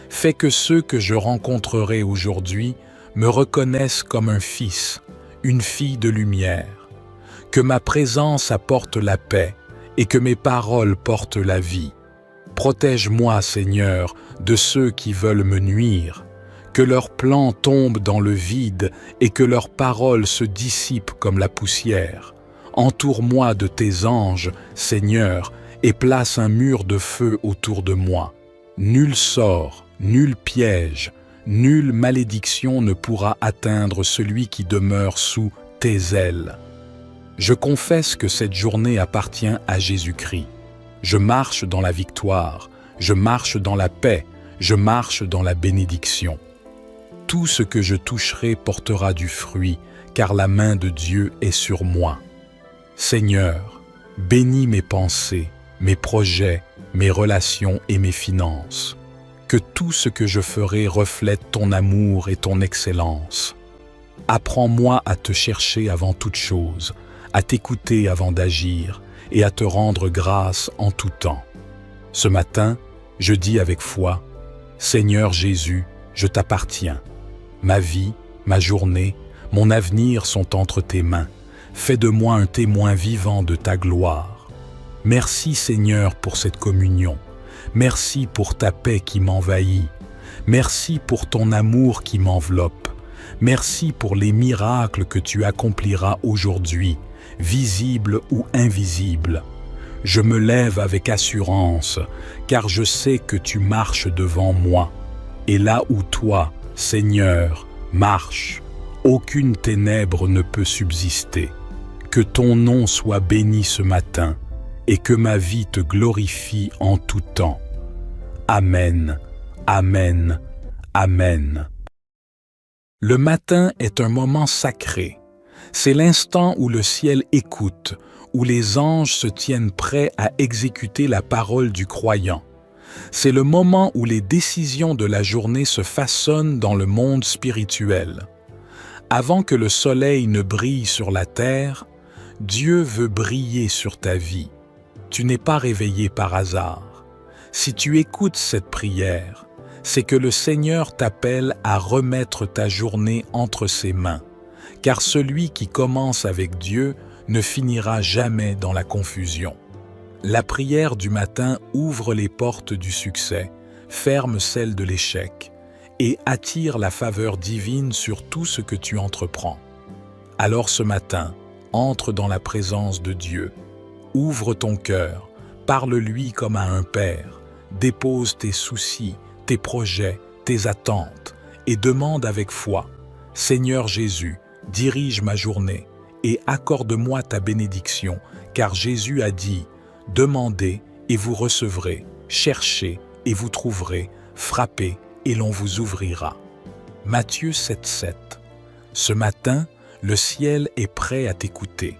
Fais que ceux que je rencontrerai aujourd'hui me reconnaissent comme un fils, une fille de lumière. Que ma présence apporte la paix et que mes paroles portent la vie. Protège-moi, Seigneur, de ceux qui veulent me nuire. Que leurs plans tombent dans le vide et que leurs paroles se dissipent comme la poussière. Entoure-moi de tes anges, Seigneur, et place un mur de feu autour de moi. Nul sort, nul piège, nulle malédiction ne pourra atteindre celui qui demeure sous tes ailes. Je confesse que cette journée appartient à Jésus-Christ. Je marche dans la victoire, je marche dans la paix, je marche dans la bénédiction. Tout ce que je toucherai portera du fruit, car la main de Dieu est sur moi. Seigneur, bénis mes pensées, mes projets, mes relations et mes finances. Que tout ce que je ferai reflète ton amour et ton excellence. Apprends-moi à te chercher avant toute chose, à t'écouter avant d'agir et à te rendre grâce en tout temps. Ce matin, je dis avec foi, Seigneur Jésus, je t'appartiens. Ma vie, ma journée, mon avenir sont entre tes mains. Fais de moi un témoin vivant de ta gloire. Merci Seigneur pour cette communion. Merci pour ta paix qui m'envahit. Merci pour ton amour qui m'enveloppe. Merci pour les miracles que tu accompliras aujourd'hui, visibles ou invisibles. Je me lève avec assurance, car je sais que tu marches devant moi. Et là où toi, Seigneur, marches, aucune ténèbre ne peut subsister. Que ton nom soit béni ce matin, et que ma vie te glorifie en tout temps. Amen, Amen, Amen. Le matin est un moment sacré. C'est l'instant où le ciel écoute, où les anges se tiennent prêts à exécuter la parole du croyant. C'est le moment où les décisions de la journée se façonnent dans le monde spirituel. Avant que le soleil ne brille sur la terre, Dieu veut briller sur ta vie. Tu n'es pas réveillé par hasard. Si tu écoutes cette prière, c'est que le Seigneur t'appelle à remettre ta journée entre ses mains, car celui qui commence avec Dieu ne finira jamais dans la confusion. La prière du matin ouvre les portes du succès, ferme celles de l'échec et attire la faveur divine sur tout ce que tu entreprends. Alors ce matin, entre dans la présence de Dieu. Ouvre ton cœur, parle-lui comme à un père, dépose tes soucis, tes projets, tes attentes et demande avec foi « Seigneur Jésus, dirige ma journée et accorde-moi ta bénédiction, car Jésus a dit « Demandez et vous recevrez, cherchez et vous trouverez, frappez et l'on vous ouvrira. » Matthieu 7,7. Ce matin, le ciel est prêt à t'écouter.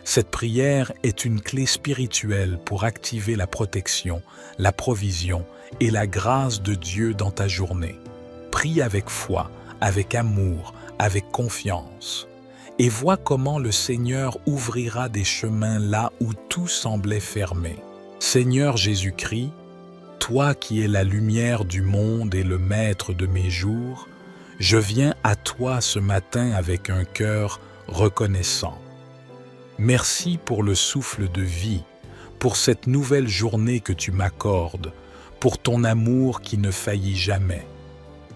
Cette prière est une clé spirituelle pour activer la protection, la provision et la grâce de Dieu dans ta journée. Prie avec foi, avec amour, avec confiance. Et vois comment le Seigneur ouvrira des chemins là où tout semblait fermé. Seigneur Jésus-Christ, toi qui es la lumière du monde et le maître de mes jours, je viens à toi ce matin avec un cœur reconnaissant. Merci pour le souffle de vie, pour cette nouvelle journée que tu m'accordes, pour ton amour qui ne faillit jamais.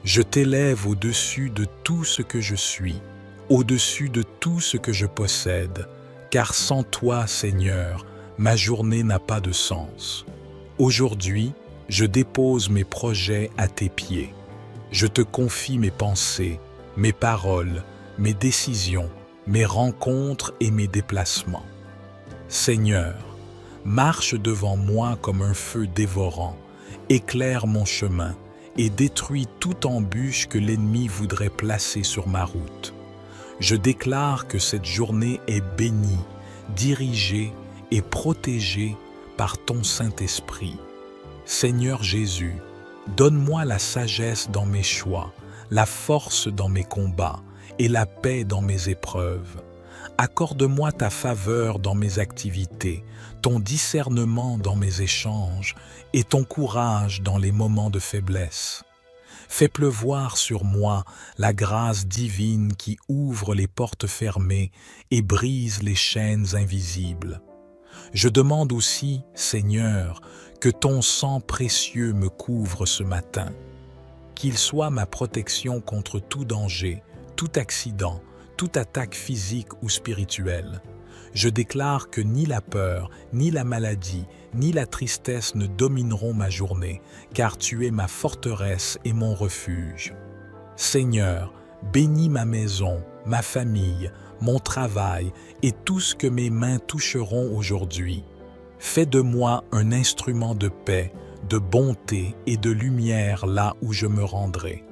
Je t'élève au-dessus de tout ce que je suis, au-dessus de tout ce que je possède, car sans toi, Seigneur, ma journée n'a pas de sens. Aujourd'hui, je dépose mes projets à tes pieds. Je te confie mes pensées, mes paroles, mes décisions, mes rencontres et mes déplacements. Seigneur, marche devant moi comme un feu dévorant, éclaire mon chemin et détruis toute embûche que l'ennemi voudrait placer sur ma route. Je déclare que cette journée est bénie, dirigée et protégée par ton Saint-Esprit. Seigneur Jésus, donne-moi la sagesse dans mes choix, la force dans mes combats et la paix dans mes épreuves. Accorde-moi ta faveur dans mes activités, ton discernement dans mes échanges et ton courage dans les moments de faiblesse. Fais pleuvoir sur moi la grâce divine qui ouvre les portes fermées et brise les chaînes invisibles. Je demande aussi, Seigneur, que ton sang précieux me couvre ce matin, qu'il soit ma protection contre tout danger, tout accident, toute attaque physique ou spirituelle. Je déclare que ni la peur, ni la maladie, ni la tristesse ne domineront ma journée, car tu es ma forteresse et mon refuge. Seigneur, bénis ma maison, ma famille, mon travail et tout ce que mes mains toucheront aujourd'hui. Fais de moi un instrument de paix, de bonté et de lumière là où je me rendrai.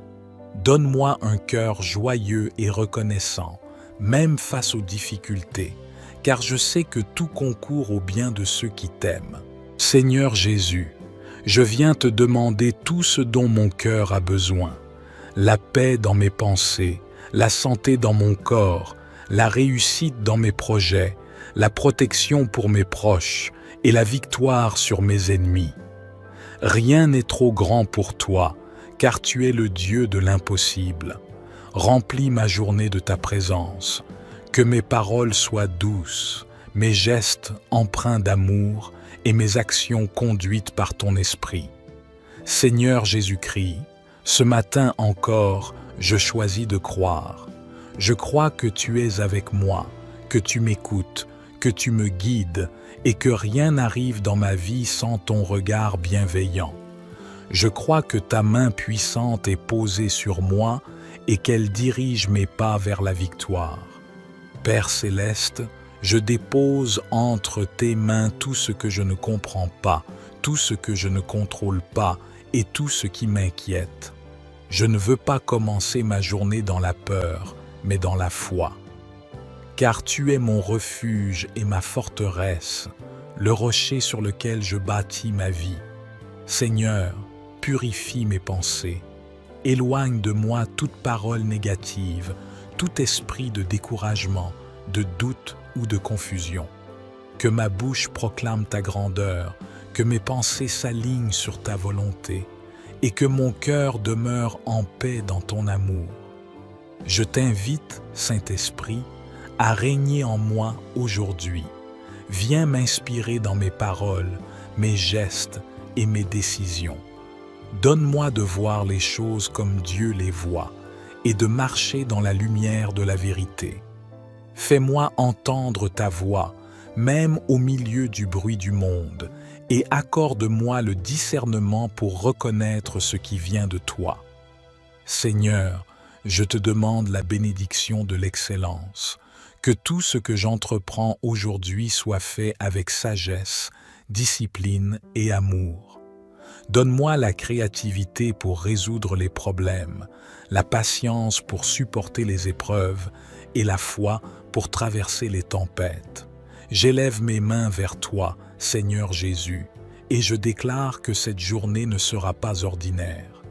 Donne-moi un cœur joyeux et reconnaissant, même face aux difficultés, car je sais que tout concourt au bien de ceux qui t'aiment. Seigneur Jésus, je viens te demander tout ce dont mon cœur a besoin, la paix dans mes pensées, la santé dans mon corps, la réussite dans mes projets, la protection pour mes proches et la victoire sur mes ennemis. Rien n'est trop grand pour toi, car tu es le Dieu de l'impossible. Remplis ma journée de ta présence, que mes paroles soient douces, mes gestes empreints d'amour et mes actions conduites par ton esprit. Seigneur Jésus-Christ, ce matin encore, je choisis de croire. Je crois que tu es avec moi, que tu m'écoutes, que tu me guides et que rien n'arrive dans ma vie sans ton regard bienveillant. Je crois que ta main puissante est posée sur moi et qu'elle dirige mes pas vers la victoire. Père céleste, je dépose entre tes mains tout ce que je ne comprends pas, tout ce que je ne contrôle pas et tout ce qui m'inquiète. Je ne veux pas commencer ma journée dans la peur, mais dans la foi. Car tu es mon refuge et ma forteresse, le rocher sur lequel je bâtis ma vie. Seigneur, purifie mes pensées. Éloigne de moi toute parole négative, tout esprit de découragement, de doute ou de confusion. Que ma bouche proclame ta grandeur, que mes pensées s'alignent sur ta volonté, et que mon cœur demeure en paix dans ton amour. Je t'invite, Saint-Esprit, à régner en moi aujourd'hui. Viens m'inspirer dans mes paroles, mes gestes et mes décisions. Donne-moi de voir les choses comme Dieu les voit et de marcher dans la lumière de la vérité. Fais-moi entendre ta voix, même au milieu du bruit du monde, et accorde-moi le discernement pour reconnaître ce qui vient de toi. Seigneur, je te demande la bénédiction de l'excellence, que tout ce que j'entreprends aujourd'hui soit fait avec sagesse, discipline et amour. Donne-moi la créativité pour résoudre les problèmes, la patience pour supporter les épreuves et la foi pour traverser les tempêtes. J'élève mes mains vers toi, Seigneur Jésus, et je déclare que cette journée ne sera pas ordinaire.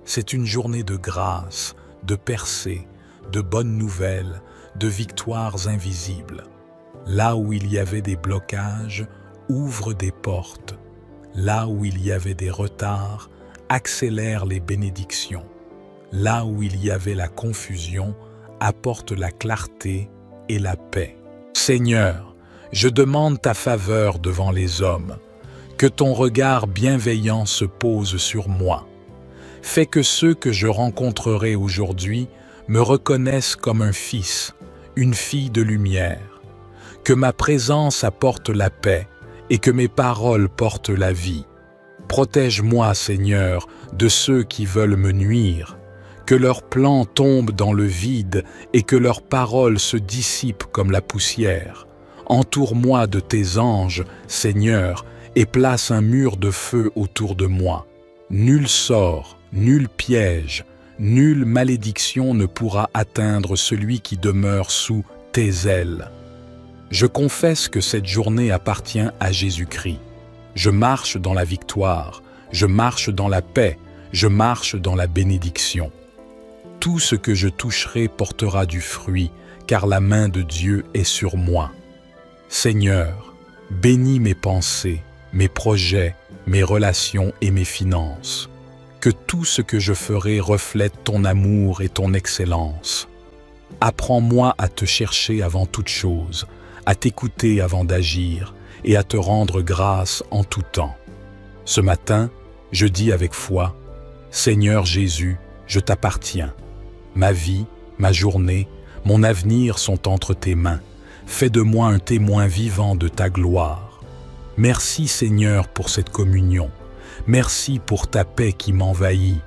C'est une journée de grâce, de percées, de bonnes nouvelles, de victoires invisibles. Là où il y avait des blocages, ouvre des portes. Là où il y avait des retards, accélère les bénédictions. Là où il y avait la confusion, apporte la clarté et la paix. Seigneur, je demande ta faveur devant les hommes, que ton regard bienveillant se pose sur moi. Fais que ceux que je rencontrerai aujourd'hui me reconnaissent comme un fils, une fille de lumière. Que ma présence apporte la paix et que mes paroles portent la vie. Protège-moi, Seigneur, de ceux qui veulent me nuire. Que leurs plans tombent dans le vide et que leurs paroles se dissipent comme la poussière. Entoure-moi de tes anges, Seigneur, et place un mur de feu autour de moi. Nul sort, nul piège, nulle malédiction ne pourra atteindre celui qui demeure sous tes ailes. Je confesse que cette journée appartient à Jésus-Christ. Je marche dans la victoire, je marche dans la paix, je marche dans la bénédiction. Tout ce que je toucherai portera du fruit, car la main de Dieu est sur moi. Seigneur, bénis mes pensées, mes projets, mes relations et mes finances. Que tout ce que je ferai reflète ton amour et ton excellence. Apprends-moi à te chercher avant toute chose, à t'écouter avant d'agir et à te rendre grâce en tout temps. Ce matin, je dis avec foi, Seigneur Jésus, je t'appartiens. Ma vie, ma journée, mon avenir sont entre tes mains. Fais de moi un témoin vivant de ta gloire. Merci Seigneur pour cette communion. Merci pour ta paix qui m'envahit.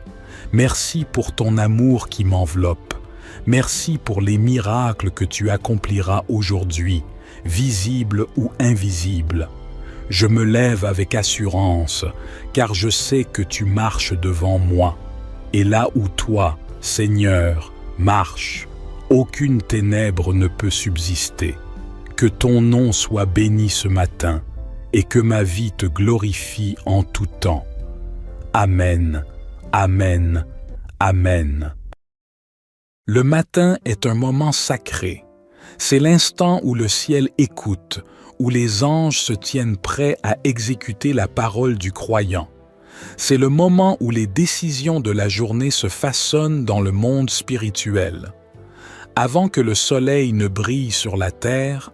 Merci pour ton amour qui m'enveloppe. Merci pour les miracles que tu accompliras aujourd'hui, visibles ou invisibles. Je me lève avec assurance, car je sais que tu marches devant moi. Et là où toi, Seigneur, marches, aucune ténèbre ne peut subsister. Que ton nom soit béni ce matin, et que ma vie te glorifie en tout temps. Amen, Amen, Amen. Le matin est un moment sacré. C'est l'instant où le ciel écoute, où les anges se tiennent prêts à exécuter la parole du croyant. C'est le moment où les décisions de la journée se façonnent dans le monde spirituel. Avant que le soleil ne brille sur la terre,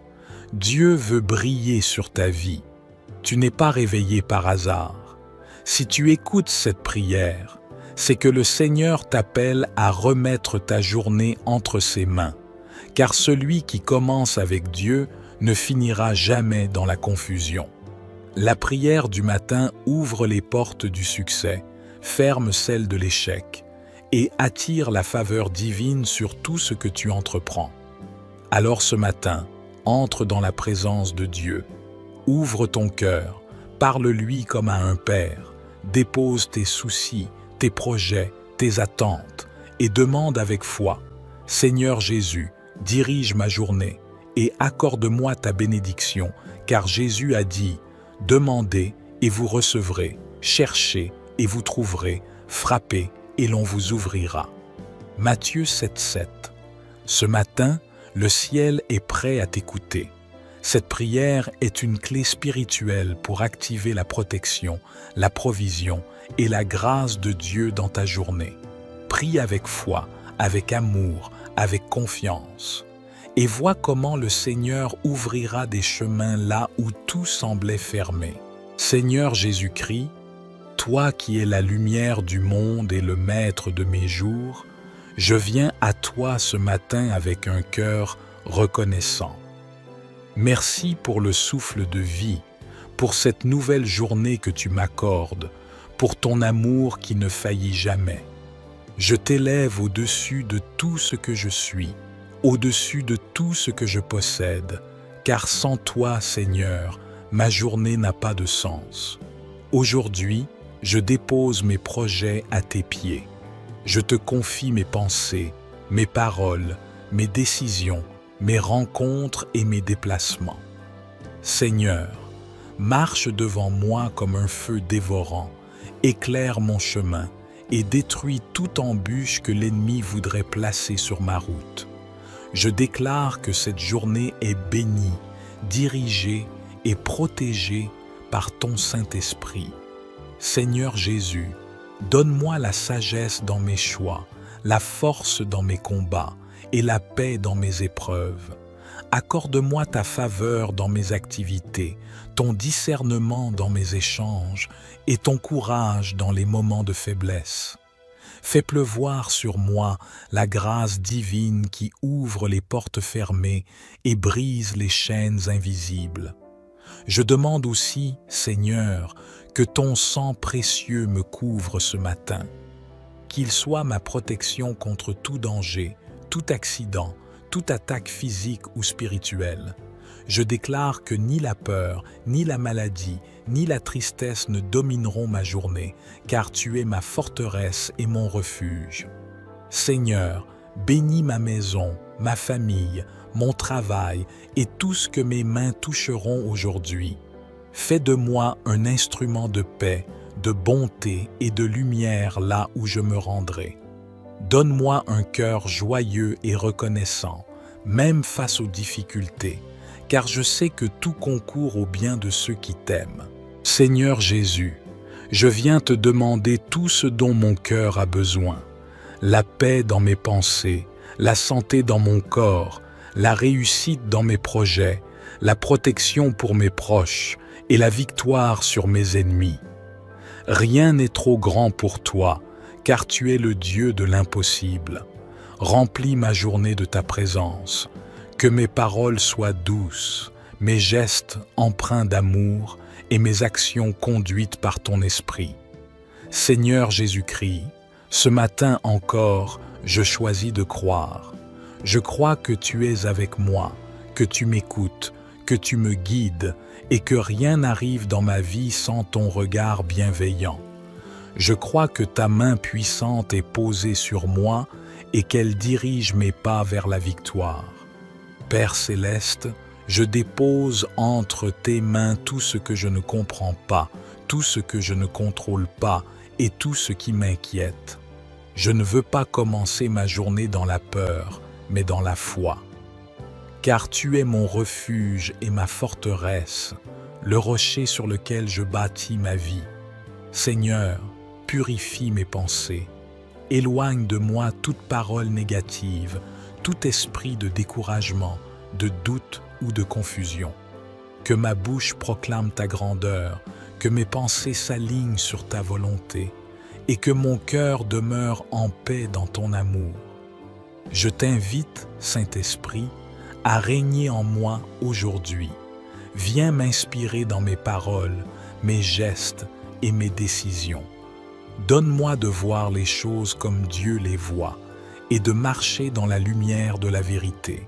Dieu veut briller sur ta vie. Tu n'es pas réveillé par hasard. Si tu écoutes cette prière, c'est que le Seigneur t'appelle à remettre ta journée entre ses mains, car celui qui commence avec Dieu ne finira jamais dans la confusion. La prière du matin ouvre les portes du succès, ferme celles de l'échec et attire la faveur divine sur tout ce que tu entreprends. Alors ce matin, entre dans la présence de Dieu. Ouvre ton cœur, parle-lui comme à un père, Dépose tes soucis, tes projets, tes attentes et demande avec foi, « Seigneur Jésus, dirige ma journée et accorde-moi ta bénédiction, car Jésus a dit, « Demandez et vous recevrez, cherchez et vous trouverez, frappez et l'on vous ouvrira. » Matthieu 7,7. Ce matin, le ciel est prêt à t'écouter. Cette prière est une clé spirituelle pour activer la protection, la provision et la grâce de Dieu dans ta journée. Prie avec foi, avec amour, avec confiance. Et vois comment le Seigneur ouvrira des chemins là où tout semblait fermé. Seigneur Jésus-Christ, toi qui es la lumière du monde et le maître de mes jours, je viens à toi ce matin avec un cœur reconnaissant. Merci pour le souffle de vie, pour cette nouvelle journée que tu m'accordes, pour ton amour qui ne faillit jamais. Je t'élève au-dessus de tout ce que je suis, au-dessus de tout ce que je possède, car sans toi, Seigneur, ma journée n'a pas de sens. Aujourd'hui, je dépose mes projets à tes pieds. Je te confie mes pensées, mes paroles, mes décisions, mes rencontres et mes déplacements. Seigneur, marche devant moi comme un feu dévorant, éclaire mon chemin et détruis toute embûche que l'ennemi voudrait placer sur ma route. Je déclare que cette journée est bénie, dirigée et protégée par ton Saint-Esprit. Seigneur Jésus, donne-moi la sagesse dans mes choix, la force dans mes combats et la paix dans mes épreuves. Accorde-moi ta faveur dans mes activités, ton discernement dans mes échanges et ton courage dans les moments de faiblesse. Fais pleuvoir sur moi la grâce divine qui ouvre les portes fermées et brise les chaînes invisibles. Je demande aussi, Seigneur, que ton sang précieux me couvre ce matin, qu'il soit ma protection contre tout danger, tout accident, toute attaque physique ou spirituelle. Je déclare que ni la peur, ni la maladie, ni la tristesse ne domineront ma journée, car tu es ma forteresse et mon refuge. Seigneur, bénis ma maison, ma famille, mon travail et tout ce que mes mains toucheront aujourd'hui. Fais de moi un instrument de paix, de bonté et de lumière là où je me rendrai. Donne-moi un cœur joyeux et reconnaissant, même face aux difficultés, car je sais que tout concourt au bien de ceux qui t'aiment. Seigneur Jésus, je viens te demander tout ce dont mon cœur a besoin, la paix dans mes pensées, la santé dans mon corps, la réussite dans mes projets, la protection pour mes proches et la victoire sur mes ennemis. Rien n'est trop grand pour toi, car tu es le Dieu de l'impossible. Remplis ma journée de ta présence, que mes paroles soient douces, mes gestes empreints d'amour et mes actions conduites par ton esprit. Seigneur Jésus-Christ, ce matin encore, je choisis de croire. Je crois que tu es avec moi, que tu m'écoutes, que tu me guides et que rien n'arrive dans ma vie sans ton regard bienveillant. Je crois que ta main puissante est posée sur moi et qu'elle dirige mes pas vers la victoire. Père céleste, je dépose entre tes mains tout ce que je ne comprends pas, tout ce que je ne contrôle pas et tout ce qui m'inquiète. Je ne veux pas commencer ma journée dans la peur, mais dans la foi. Car tu es mon refuge et ma forteresse, le rocher sur lequel je bâtis ma vie. Seigneur, purifie mes pensées. Éloigne de moi toute parole négative, tout esprit de découragement, de doute ou de confusion. Que ma bouche proclame ta grandeur, que mes pensées s'alignent sur ta volonté et que mon cœur demeure en paix dans ton amour. Je t'invite, Saint-Esprit, à régner en moi aujourd'hui. Viens m'inspirer dans mes paroles, mes gestes et mes décisions. Donne-moi de voir les choses comme Dieu les voit et de marcher dans la lumière de la vérité.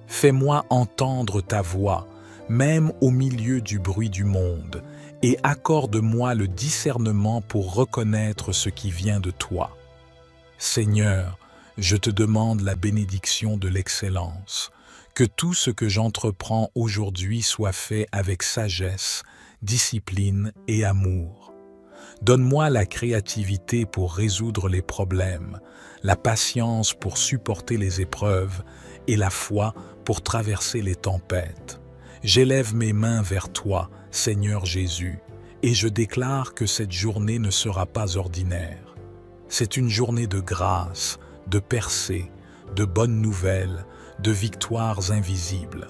Fais-moi entendre ta voix, même au milieu du bruit du monde, et accorde-moi le discernement pour reconnaître ce qui vient de toi. Seigneur, je te demande la bénédiction de l'excellence, que tout ce que j'entreprends aujourd'hui soit fait avec sagesse, discipline et amour. Donne-moi la créativité pour résoudre les problèmes, la patience pour supporter les épreuves et la foi pour traverser les tempêtes. J'élève mes mains vers toi, Seigneur Jésus, et je déclare que cette journée ne sera pas ordinaire. C'est une journée de grâce, de percées, de bonnes nouvelles, de victoires invisibles.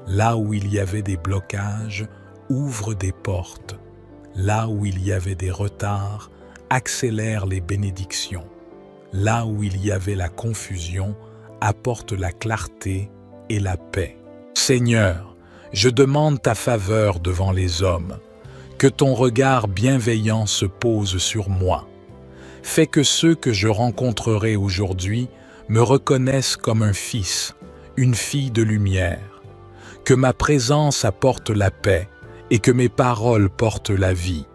Là où il y avait des blocages, ouvre des portes. Là où il y avait des retards, accélère les bénédictions. Là où il y avait la confusion, apporte la clarté et la paix. Seigneur, je demande ta faveur devant les hommes, que ton regard bienveillant se pose sur moi. Fais que ceux que je rencontrerai aujourd'hui me reconnaissent comme un fils, une fille de lumière. Que ma présence apporte la paix et que mes paroles portent la vie.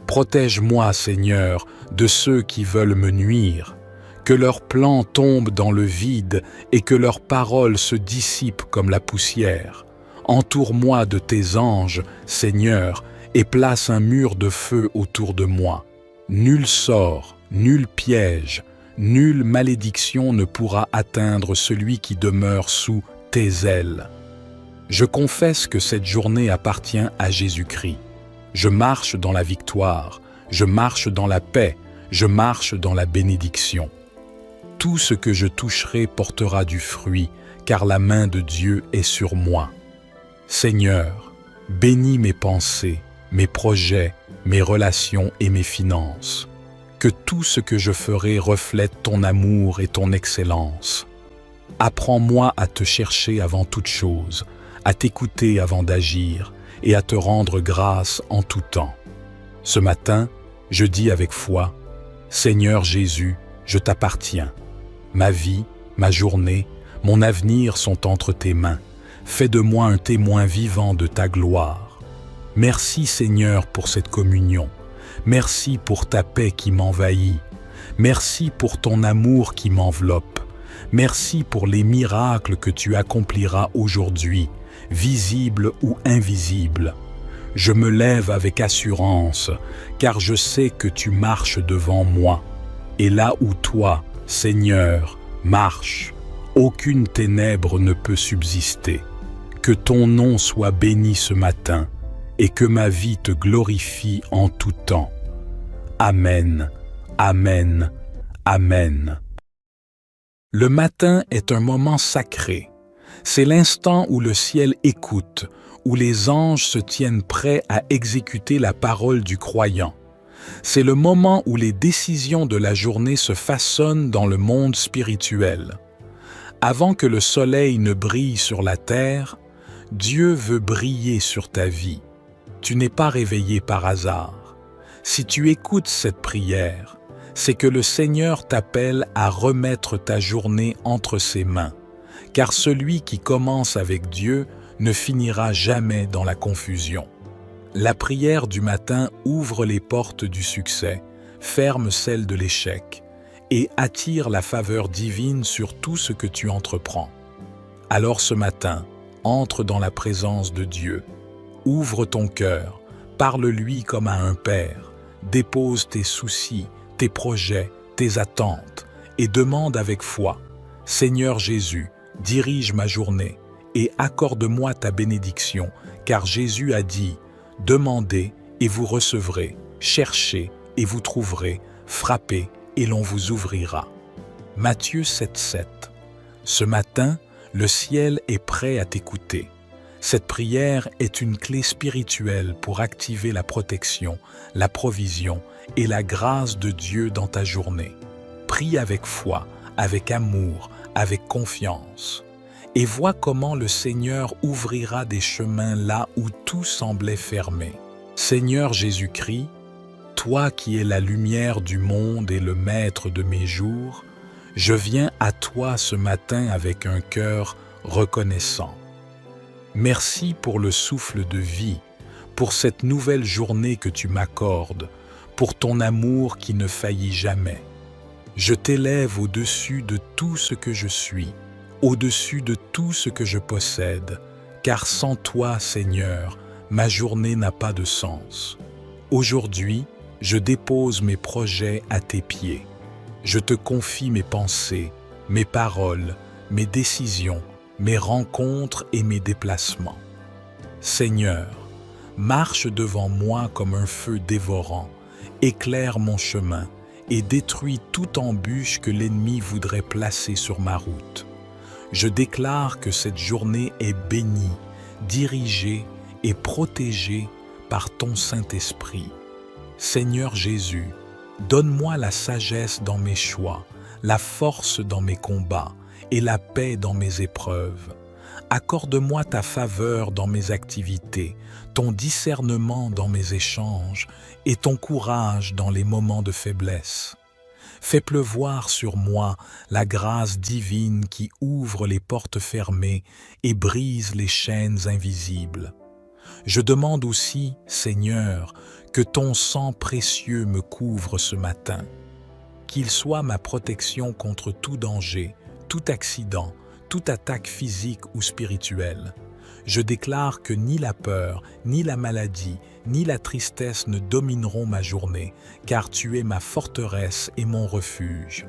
Protège-moi, Seigneur, de ceux qui veulent me nuire. Que leurs plans tombent dans le vide et que leurs paroles se dissipent comme la poussière. Entoure-moi de tes anges, Seigneur, et place un mur de feu autour de moi. Nul sort, nul piège, nulle malédiction ne pourra atteindre celui qui demeure sous tes ailes. Je confesse que cette journée appartient à Jésus-Christ. Je marche dans la victoire, je marche dans la paix, je marche dans la bénédiction. Tout ce que je toucherai portera du fruit, car la main de Dieu est sur moi. Seigneur, bénis mes pensées, mes projets, mes relations et mes finances. Que tout ce que je ferai reflète ton amour et ton excellence. Apprends-moi à te chercher avant toute chose, à t'écouter avant d'agir et à te rendre grâce en tout temps. Ce matin, je dis avec foi, Seigneur Jésus, je t'appartiens. Ma vie, ma journée, mon avenir sont entre tes mains. Fais de moi un témoin vivant de ta gloire. Merci Seigneur pour cette communion. Merci pour ta paix qui m'envahit. Merci pour ton amour qui m'enveloppe. Merci pour les miracles que tu accompliras aujourd'hui, visibles ou invisibles. Je me lève avec assurance, car je sais que tu marches devant moi. Et là où toi, Seigneur, marches, aucune ténèbre ne peut subsister. Que ton nom soit béni ce matin, et que ma vie te glorifie en tout temps. Amen, Amen, Amen. Le matin est un moment sacré. C'est l'instant où le ciel écoute, où les anges se tiennent prêts à exécuter la parole du croyant. C'est le moment où les décisions de la journée se façonnent dans le monde spirituel. Avant que le soleil ne brille sur la terre, Dieu veut briller sur ta vie. Tu n'es pas réveillé par hasard. Si tu écoutes cette prière, c'est que le Seigneur t'appelle à remettre ta journée entre ses mains, car celui qui commence avec Dieu ne finira jamais dans la confusion. La prière du matin ouvre les portes du succès, ferme celles de l'échec et attire la faveur divine sur tout ce que tu entreprends. Alors ce matin, entre dans la présence de Dieu. Ouvre ton cœur, parle-lui comme à un père, dépose tes soucis, tes projets, tes attentes et demande avec foi, « Seigneur Jésus, dirige ma journée et accorde-moi ta bénédiction, car Jésus a dit, « Demandez et vous recevrez, cherchez et vous trouverez, frappez et l'on vous ouvrira. » Matthieu 7,7. Ce matin, le ciel est prêt à t'écouter. Cette prière est une clé spirituelle pour activer la protection, la provision et la grâce de Dieu dans ta journée. Prie avec foi, avec amour, avec confiance. Et vois comment le Seigneur ouvrira des chemins là où tout semblait fermé. Seigneur Jésus-Christ, toi qui es la lumière du monde et le maître de mes jours, je viens à toi ce matin avec un cœur reconnaissant. Merci pour le souffle de vie, pour cette nouvelle journée que tu m'accordes, pour ton amour qui ne faillit jamais. Je t'élève au-dessus de tout ce que je suis, au-dessus de tout ce que je possède, car sans toi, Seigneur, ma journée n'a pas de sens. Aujourd'hui, je dépose mes projets à tes pieds. Je te confie mes pensées, mes paroles, mes décisions, mes rencontres et mes déplacements. Seigneur, marche devant moi comme un feu dévorant, éclaire mon chemin et détruis toute embûche que l'ennemi voudrait placer sur ma route. Je déclare que cette journée est bénie, dirigée et protégée par ton Saint-Esprit. Seigneur Jésus, donne-moi la sagesse dans mes choix, la force dans mes combats et la paix dans mes épreuves. Accorde-moi ta faveur dans mes activités, ton discernement dans mes échanges et ton courage dans les moments de faiblesse. Fais pleuvoir sur moi la grâce divine qui ouvre les portes fermées et brise les chaînes invisibles. Je demande aussi, Seigneur, que ton sang précieux me couvre ce matin, qu'il soit ma protection contre tout danger, tout accident, toute attaque physique ou spirituelle. Je déclare que ni la peur, ni la maladie, ni la tristesse ne domineront ma journée, car tu es ma forteresse et mon refuge.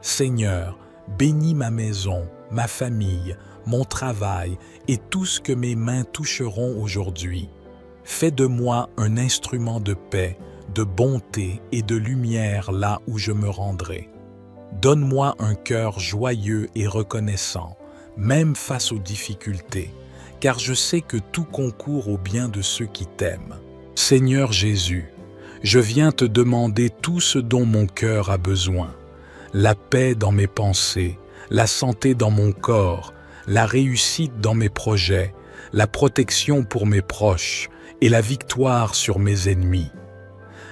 Seigneur, bénis ma maison, ma famille, mon travail et tout ce que mes mains toucheront aujourd'hui. Fais de moi un instrument de paix, de bonté et de lumière là où je me rendrai. Donne-moi un cœur joyeux et reconnaissant, même face aux difficultés, car je sais que tout concourt au bien de ceux qui t'aiment. Seigneur Jésus, je viens te demander tout ce dont mon cœur a besoin. La paix dans mes pensées, la santé dans mon corps, la réussite dans mes projets, la protection pour mes proches et la victoire sur mes ennemis.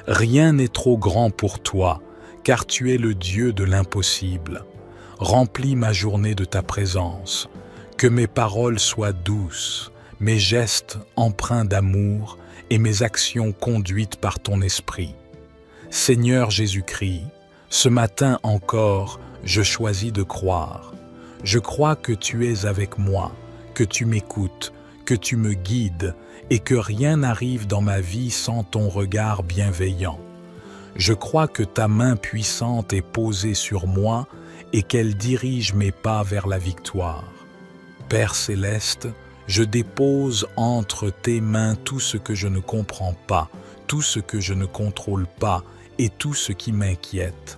Rien n'est trop grand pour toi, car tu es le Dieu de l'impossible. Remplis ma journée de ta présence, que mes paroles soient douces, mes gestes empreints d'amour et mes actions conduites par ton esprit. Seigneur Jésus-Christ, ce matin encore, je choisis de croire. Je crois que tu es avec moi, que tu m'écoutes, que tu me guides et que rien n'arrive dans ma vie sans ton regard bienveillant. Je crois que ta main puissante est posée sur moi et qu'elle dirige mes pas vers la victoire. Père céleste, je dépose entre tes mains tout ce que je ne comprends pas, tout ce que je ne contrôle pas et tout ce qui m'inquiète.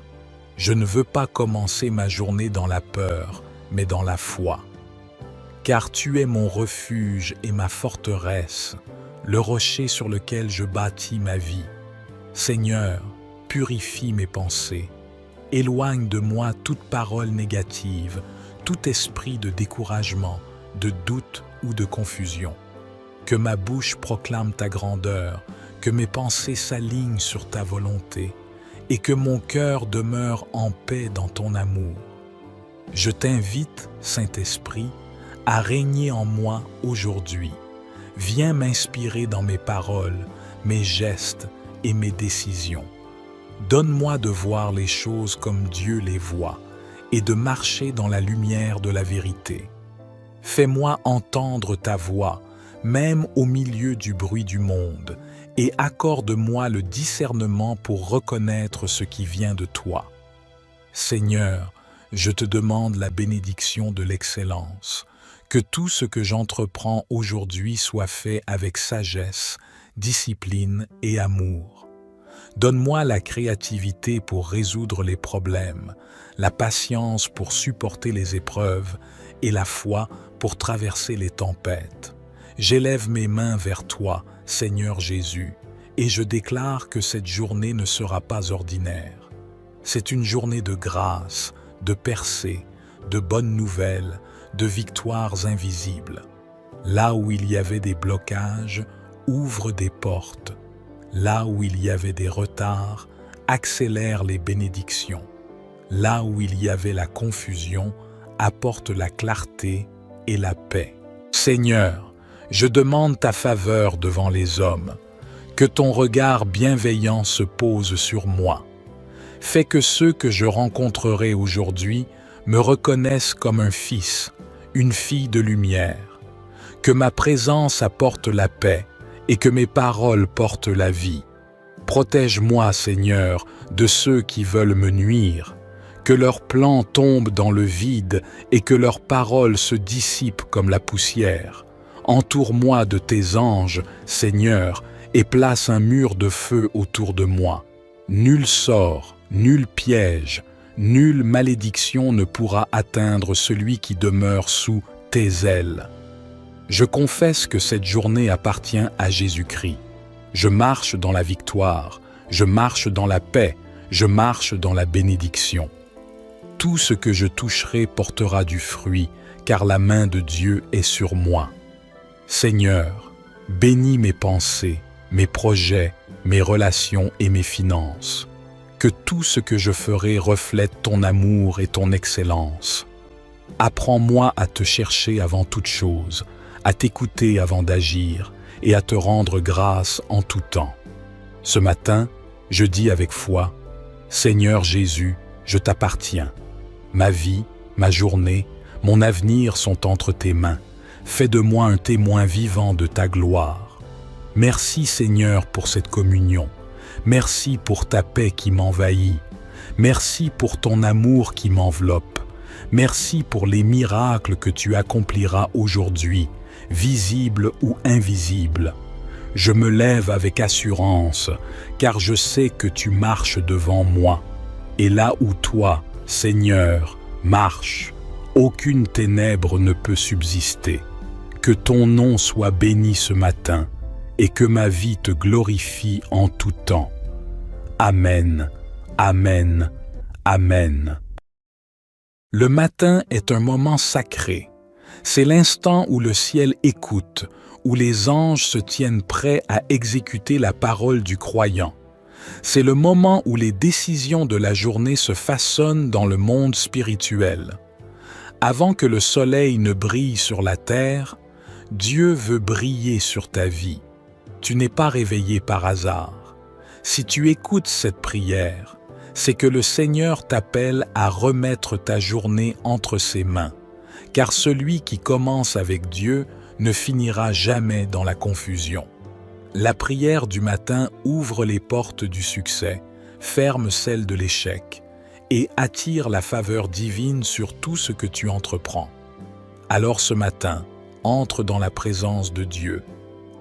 Je ne veux pas commencer ma journée dans la peur, mais dans la foi. Car tu es mon refuge et ma forteresse, le rocher sur lequel je bâtis ma vie. Seigneur, purifie mes pensées. Éloigne de moi toute parole négative, tout esprit de découragement, de doute ou de confusion. Que ma bouche proclame ta grandeur, que mes pensées s'alignent sur ta volonté, et que mon cœur demeure en paix dans ton amour. Je t'invite, Saint-Esprit, à régner en moi aujourd'hui. Viens m'inspirer dans mes paroles, mes gestes et mes décisions. Donne-moi de voir les choses comme Dieu les voit et de marcher dans la lumière de la vérité. Fais-moi entendre ta voix, même au milieu du bruit du monde, et accorde-moi le discernement pour reconnaître ce qui vient de toi. Seigneur, je te demande la bénédiction de l'excellence, que tout ce que j'entreprends aujourd'hui soit fait avec sagesse, discipline et amour. Donne-moi la créativité pour résoudre les problèmes, la patience pour supporter les épreuves et la foi pour traverser les tempêtes. J'élève mes mains vers toi, Seigneur Jésus, et je déclare que cette journée ne sera pas ordinaire. C'est une journée de grâce, de percées, de bonnes nouvelles, de victoires invisibles. Là où il y avait des blocages, ouvre des portes. Là où il y avait des retards, accélère les bénédictions. Là où il y avait la confusion, apporte la clarté et la paix. Seigneur, Je demande ta faveur devant les hommes, que ton regard bienveillant se pose sur moi. Fais que ceux que je rencontrerai aujourd'hui me reconnaissent comme un fils, une fille de lumière. Que ma présence apporte la paix et que mes paroles portent la vie. Protège-moi, Seigneur, de ceux qui veulent me nuire. Que leurs plans tombent dans le vide et que leurs paroles se dissipent comme la poussière. Entoure-moi de tes anges, Seigneur, et place un mur de feu autour de moi. Nul sort, nul piège, nulle malédiction ne pourra atteindre celui qui demeure sous tes ailes. Je confesse que cette journée appartient à Jésus-Christ. Je marche dans la victoire, je marche dans la paix, je marche dans la bénédiction. Tout ce que je toucherai portera du fruit, car la main de Dieu est sur moi. Seigneur, bénis mes pensées, mes projets, mes relations et mes finances. Que tout ce que je ferai reflète ton amour et ton excellence. Apprends-moi à te chercher avant toute chose, à t'écouter avant d'agir et à te rendre grâce en tout temps. Ce matin, je dis avec foi, Seigneur Jésus, je t'appartiens. Ma vie, ma journée, mon avenir sont entre tes mains. Fais de moi un témoin vivant de ta gloire. Merci Seigneur pour cette communion. Merci pour ta paix qui m'envahit. Merci pour ton amour qui m'enveloppe. Merci pour les miracles que tu accompliras aujourd'hui, visibles ou invisibles. Je me lève avec assurance, car je sais que tu marches devant moi. Et là où toi, Seigneur, marches, aucune ténèbre ne peut subsister. Que ton nom soit béni ce matin, et que ma vie te glorifie en tout temps. Amen, Amen, Amen. Le matin est un moment sacré. C'est l'instant où le ciel écoute, où les anges se tiennent prêts à exécuter la parole du croyant. C'est le moment où les décisions de la journée se façonnent dans le monde spirituel. Avant que le soleil ne brille sur la terre, Dieu veut briller sur ta vie. Tu n'es pas réveillé par hasard. Si tu écoutes cette prière, c'est que le Seigneur t'appelle à remettre ta journée entre ses mains, car celui qui commence avec Dieu ne finira jamais dans la confusion. La prière du matin ouvre les portes du succès, ferme celles de l'échec et attire la faveur divine sur tout ce que tu entreprends. Alors ce matin, entre dans la présence de Dieu.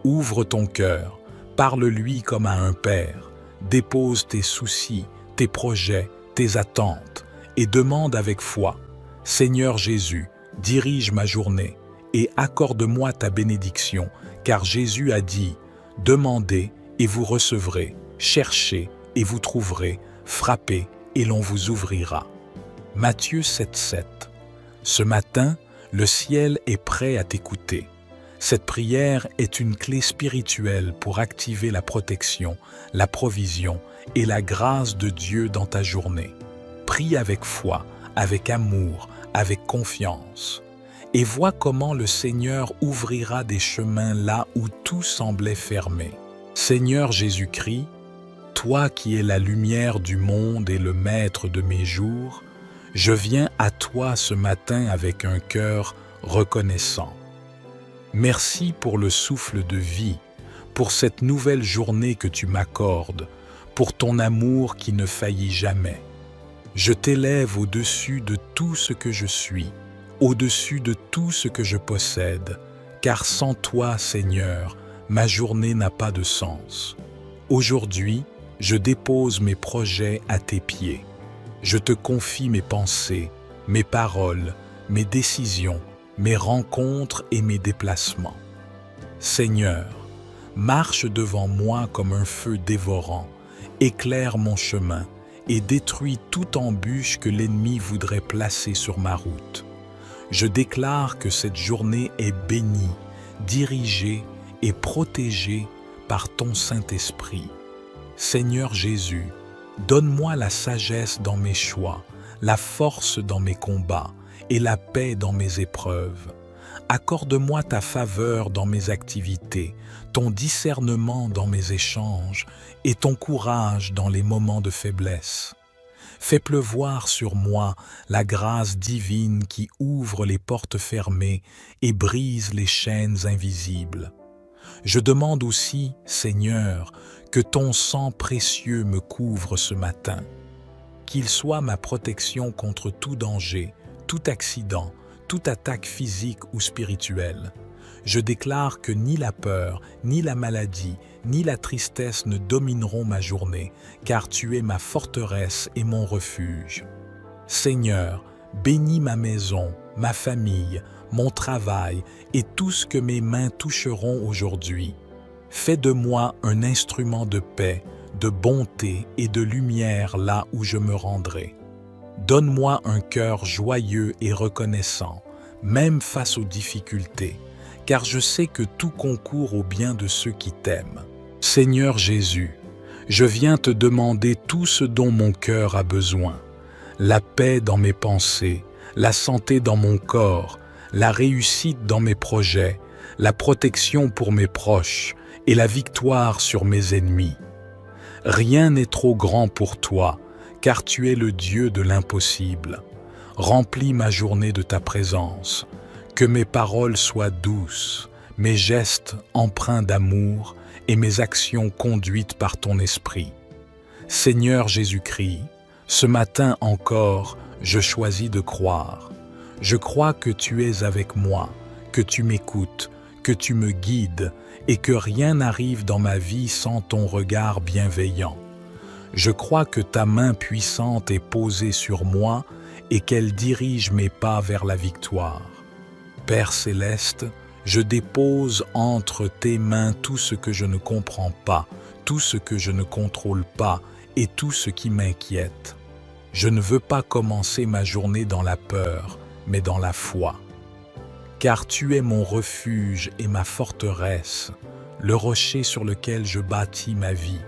Ouvre ton cœur, parle-lui comme à un père, dépose tes soucis, tes projets, tes attentes et demande avec foi, « Seigneur Jésus, dirige ma journée et accorde-moi ta bénédiction, car Jésus a dit, « Demandez et vous recevrez, cherchez et vous trouverez, frappez et l'on vous ouvrira. » Matthieu 7,7. Ce matin, le ciel est prêt à t'écouter. Cette prière est une clé spirituelle pour activer la protection, la provision et la grâce de Dieu dans ta journée. Prie avec foi, avec amour, avec confiance. Et vois comment le Seigneur ouvrira des chemins là où tout semblait fermé. Seigneur Jésus-Christ, toi qui es la lumière du monde et le maître de mes jours, je viens à toi ce matin avec un cœur reconnaissant. Merci pour le souffle de vie, pour cette nouvelle journée que tu m'accordes, pour ton amour qui ne faillit jamais. Je t'élève au-dessus de tout ce que je suis, au-dessus de tout ce que je possède, car sans toi, Seigneur, ma journée n'a pas de sens. Aujourd'hui, je dépose mes projets à tes pieds. Je te confie mes pensées, mes paroles, mes décisions, mes rencontres et mes déplacements. Seigneur, marche devant moi comme un feu dévorant, éclaire mon chemin et détruis toute embûche que l'ennemi voudrait placer sur ma route. Je déclare que cette journée est bénie, dirigée et protégée par ton Saint-Esprit. Seigneur Jésus, donne-moi la sagesse dans mes choix, la force dans mes combats et la paix dans mes épreuves. Accorde-moi ta faveur dans mes activités, ton discernement dans mes échanges et ton courage dans les moments de faiblesse. Fais pleuvoir sur moi la grâce divine qui ouvre les portes fermées et brise les chaînes invisibles. Je demande aussi, Seigneur, que ton sang précieux me couvre ce matin, qu'il soit ma protection contre tout danger, tout accident, toute attaque physique ou spirituelle. Je déclare que ni la peur, ni la maladie, ni la tristesse ne domineront ma journée, car tu es ma forteresse et mon refuge. Seigneur, bénis ma maison, ma famille, mon travail et tout ce que mes mains toucheront aujourd'hui. Fais de moi un instrument de paix, de bonté et de lumière là où je me rendrai. Donne-moi un cœur joyeux et reconnaissant, même face aux difficultés, car je sais que tout concourt au bien de ceux qui t'aiment. Seigneur Jésus, je viens te demander tout ce dont mon cœur a besoin. La paix dans mes pensées, la santé dans mon corps, la réussite dans mes projets, la protection pour mes proches et la victoire sur mes ennemis. Rien n'est trop grand pour toi, car tu es le Dieu de l'impossible. Remplis ma journée de ta présence, que mes paroles soient douces, mes gestes empreints d'amour et mes actions conduites par ton esprit. Seigneur Jésus-Christ, ce matin encore, je choisis de croire. Je crois que tu es avec moi, que tu m'écoutes, que tu me guides et que rien n'arrive dans ma vie sans ton regard bienveillant. Je crois que ta main puissante est posée sur moi et qu'elle dirige mes pas vers la victoire. Père céleste, je dépose entre tes mains tout ce que je ne comprends pas, tout ce que je ne contrôle pas et tout ce qui m'inquiète. Je ne veux pas commencer ma journée dans la peur, mais dans la foi. Car tu es mon refuge et ma forteresse, le rocher sur lequel je bâtis ma vie.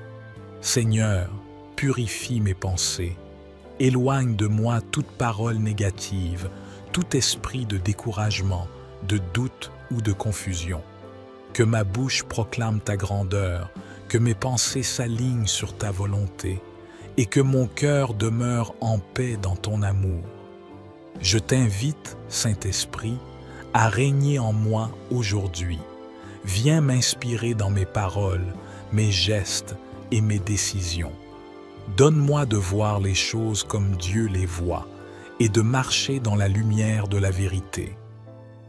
Seigneur, purifie mes pensées. Éloigne de moi toute parole négative, tout esprit de découragement, de doute ou de confusion. Que ma bouche proclame ta grandeur, que mes pensées s'alignent sur ta volonté, et que mon cœur demeure en paix dans ton amour. Je t'invite, Saint-Esprit, à régner en moi aujourd'hui. Viens m'inspirer dans mes paroles, mes gestes et mes décisions. Donne-moi de voir les choses comme Dieu les voit et de marcher dans la lumière de la vérité.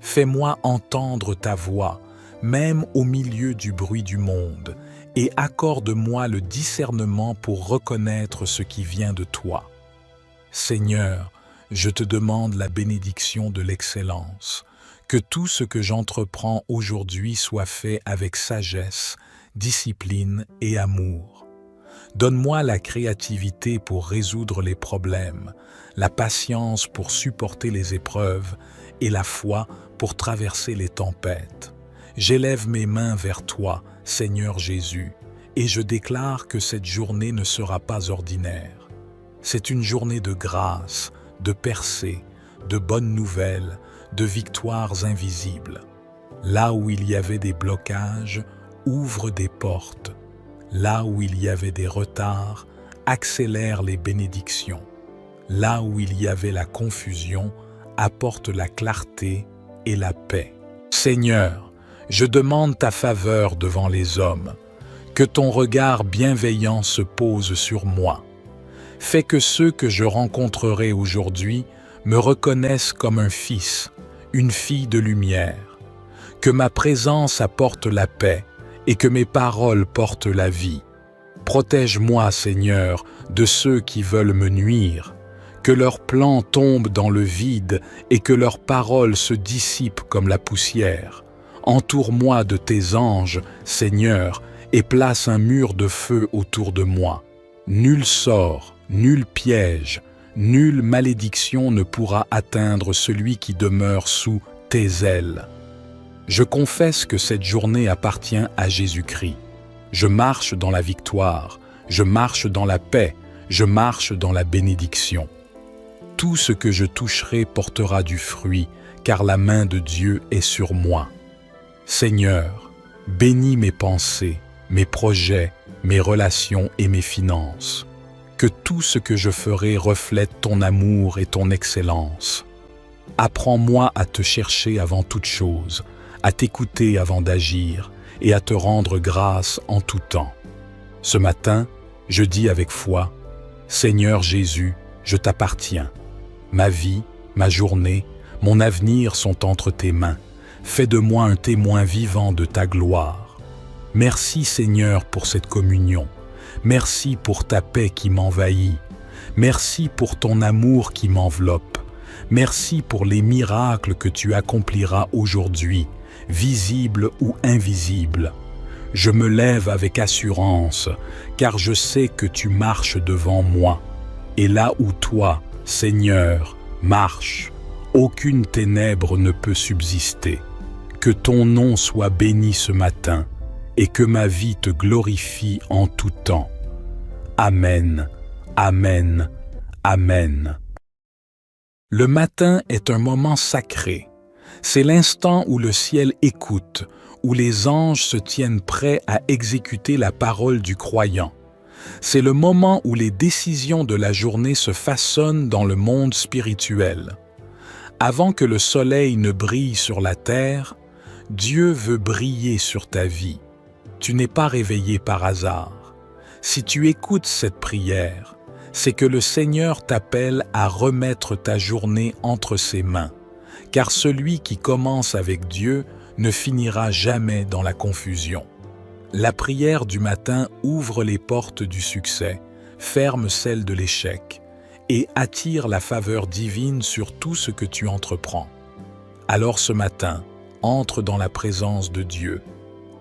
Fais-moi entendre ta voix, même au milieu du bruit du monde, et accorde-moi le discernement pour reconnaître ce qui vient de toi. Seigneur, je te demande la bénédiction de l'excellence, que tout ce que j'entreprends aujourd'hui soit fait avec sagesse, discipline et amour. Donne-moi la créativité pour résoudre les problèmes, la patience pour supporter les épreuves et la foi pour traverser les tempêtes. J'élève mes mains vers toi, Seigneur Jésus, et je déclare que cette journée ne sera pas ordinaire. C'est une journée de grâce, de percées, de bonnes nouvelles, de victoires invisibles. Là où il y avait des blocages, ouvre des portes. Là où il y avait des retards, accélère les bénédictions. Là où il y avait la confusion, apporte la clarté et la paix. Seigneur, je demande ta faveur devant les hommes, que ton regard bienveillant se pose sur moi. Fais que ceux que je rencontrerai aujourd'hui me reconnaissent comme un fils, une fille de lumière. Que ma présence apporte la paix et que mes paroles portent la vie. Protège-moi, Seigneur, de ceux qui veulent me nuire. Que leurs plans tombent dans le vide et que leurs paroles se dissipent comme la poussière. Entoure-moi de tes anges, Seigneur, et place un mur de feu autour de moi. Nul sort, nul piège, nulle malédiction ne pourra atteindre celui qui demeure sous tes ailes. Je confesse que cette journée appartient à Jésus-Christ. Je marche dans la victoire, je marche dans la paix, je marche dans la bénédiction. Tout ce que je toucherai portera du fruit, car la main de Dieu est sur moi. Seigneur, bénis mes pensées, mes projets, mes relations et mes finances. Que tout ce que je ferai reflète ton amour et ton excellence. Apprends-moi à te chercher avant toute chose, à t'écouter avant d'agir et à te rendre grâce en tout temps. Ce matin, je dis avec foi, Seigneur Jésus, je t'appartiens. Ma vie, ma journée, mon avenir sont entre tes mains. Fais de moi un témoin vivant de ta gloire. Merci Seigneur pour cette communion. Merci pour ta paix qui m'envahit. Merci pour ton amour qui m'enveloppe. Merci pour les miracles que tu accompliras aujourd'hui, visibles ou invisibles. Je me lève avec assurance, car je sais que tu marches devant moi. Et là où toi, Seigneur, marches, aucune ténèbre ne peut subsister. Que ton nom soit béni ce matin, et que ma vie te glorifie en tout temps. Amen, Amen, Amen. Le matin est un moment sacré. C'est l'instant où le ciel écoute, où les anges se tiennent prêts à exécuter la parole du croyant. C'est le moment où les décisions de la journée se façonnent dans le monde spirituel. Avant que le soleil ne brille sur la terre, Dieu veut briller sur ta vie. Tu n'es pas réveillé par hasard. Si tu écoutes cette prière, c'est que le Seigneur t'appelle à remettre ta journée entre ses mains, car celui qui commence avec Dieu ne finira jamais dans la confusion. La prière du matin ouvre les portes du succès, ferme celles de l'échec et attire la faveur divine sur tout ce que tu entreprends. Alors ce matin, entre dans la présence de Dieu.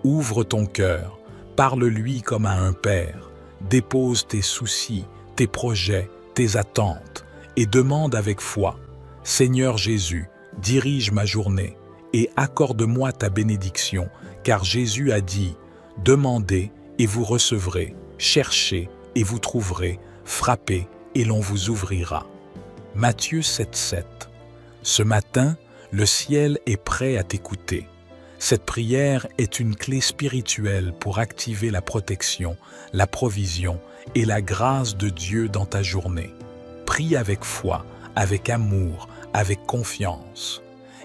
Ouvre ton cœur, parle-lui comme à un père, dépose tes soucis, tes projets, tes attentes et demande avec foi, « Seigneur Jésus, dirige ma journée et accorde-moi ta bénédiction, car Jésus a dit, « Demandez et vous recevrez, cherchez et vous trouverez, frappez et l'on vous ouvrira. » Matthieu 7,7. Ce matin, le ciel est prêt à t'écouter. Cette prière est une clé spirituelle pour activer la protection, la provision et la grâce de Dieu dans ta journée. Prie avec foi, avec amour, avec confiance.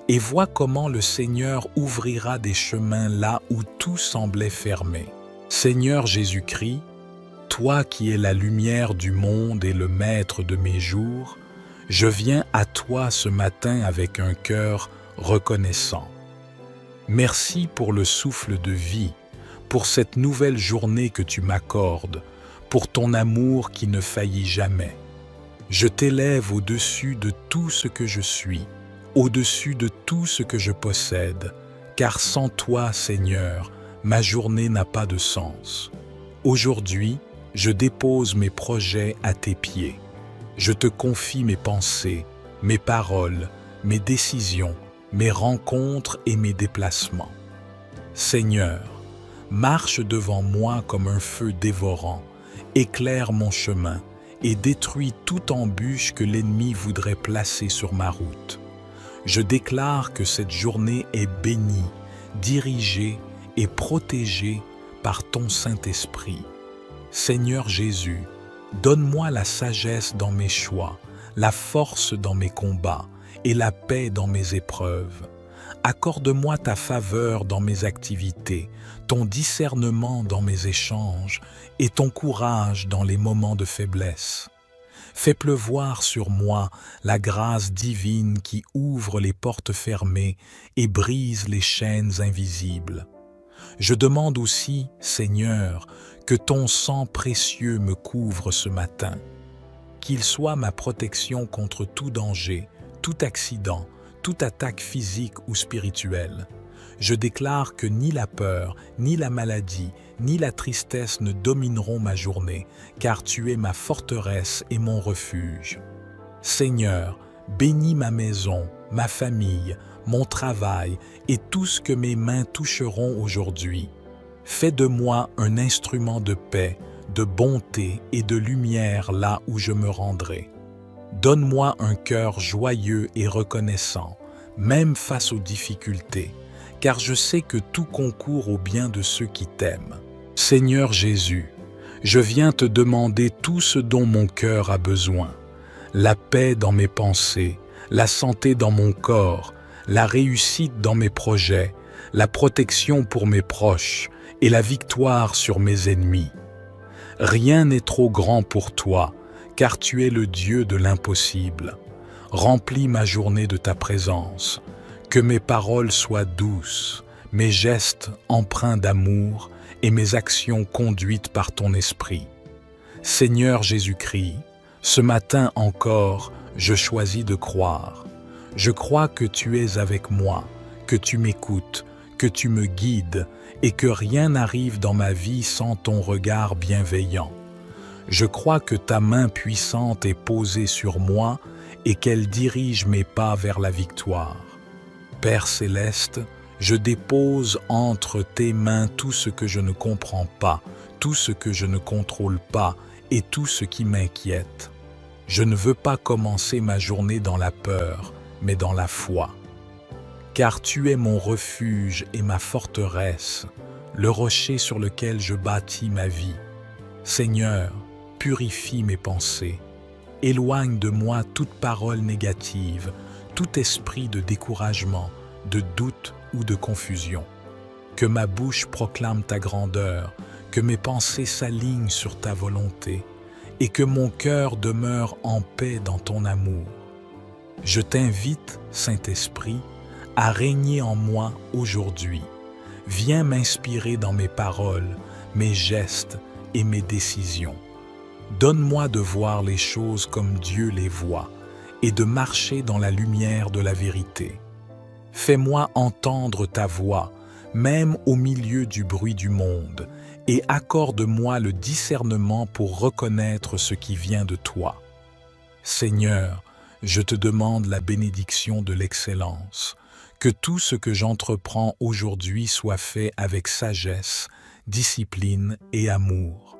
Et vois comment le Seigneur ouvrira des chemins là où tout semblait fermé. Seigneur Jésus-Christ, toi qui es la lumière du monde et le maître de mes jours, je viens à toi ce matin avec un cœur reconnaissant. Merci pour le souffle de vie, pour cette nouvelle journée que tu m'accordes, pour ton amour qui ne faillit jamais. Je t'élève au-dessus de tout ce que je suis, au-dessus de tout ce que je possède, car sans toi, Seigneur, ma journée n'a pas de sens. Aujourd'hui, je dépose mes projets à tes pieds. Je te confie mes pensées, mes paroles, mes décisions, mes rencontres et mes déplacements. Seigneur, marche devant moi comme un feu dévorant, éclaire mon chemin et détruis toute embûche que l'ennemi voudrait placer sur ma route. Je déclare que cette journée est bénie, dirigée et protégée par ton Saint-Esprit. Seigneur Jésus, donne-moi la sagesse dans mes choix, la force dans mes combats et la paix dans mes épreuves. Accorde-moi ta faveur dans mes activités, ton discernement dans mes échanges et ton courage dans les moments de faiblesse. Fais pleuvoir sur moi la grâce divine qui ouvre les portes fermées et brise les chaînes invisibles. Je demande aussi, Seigneur, que ton sang précieux me couvre ce matin, qu'il soit ma protection contre tout danger, tout accident, toute attaque physique ou spirituelle. Je déclare que ni la peur, ni la maladie, ni la tristesse ne domineront ma journée, car tu es ma forteresse et mon refuge. Seigneur, bénis ma maison, ma famille, mon travail et tout ce que mes mains toucheront aujourd'hui. Fais de moi un instrument de paix, de bonté et de lumière là où je me rendrai. Donne-moi un cœur joyeux et reconnaissant, même face aux difficultés, car je sais que tout concourt au bien de ceux qui t'aiment. Seigneur Jésus, je viens te demander tout ce dont mon cœur a besoin. La paix dans mes pensées, la santé dans mon corps, la réussite dans mes projets, la protection pour mes proches et la victoire sur mes ennemis. Rien n'est trop grand pour toi, car tu es le Dieu de l'impossible. Remplis ma journée de ta présence, que mes paroles soient douces, mes gestes empreints d'amour et mes actions conduites par ton esprit. Seigneur Jésus-Christ, ce matin encore, je choisis de croire. Je crois que tu es avec moi, que tu m'écoutes, que tu me guides et que rien n'arrive dans ma vie sans ton regard bienveillant. Je crois que ta main puissante est posée sur moi et qu'elle dirige mes pas vers la victoire. Père céleste, je dépose entre tes mains tout ce que je ne comprends pas, tout ce que je ne contrôle pas et tout ce qui m'inquiète. Je ne veux pas commencer ma journée dans la peur, mais dans la foi. Car tu es mon refuge et ma forteresse, le rocher sur lequel je bâtis ma vie. Seigneur, purifie mes pensées. Éloigne de moi toute parole négative, tout esprit de découragement, de doute ou de confusion. Que ma bouche proclame ta grandeur, que mes pensées s'alignent sur ta volonté, et que mon cœur demeure en paix dans ton amour. Je t'invite, Saint-Esprit, à régner en moi aujourd'hui. Viens m'inspirer dans mes paroles, mes gestes et mes décisions. Donne-moi de voir les choses comme Dieu les voit et de marcher dans la lumière de la vérité. Fais-moi entendre ta voix, même au milieu du bruit du monde, et accorde-moi le discernement pour reconnaître ce qui vient de toi. Seigneur, je te demande la bénédiction de l'excellence, que tout ce que j'entreprends aujourd'hui soit fait avec sagesse, discipline et amour.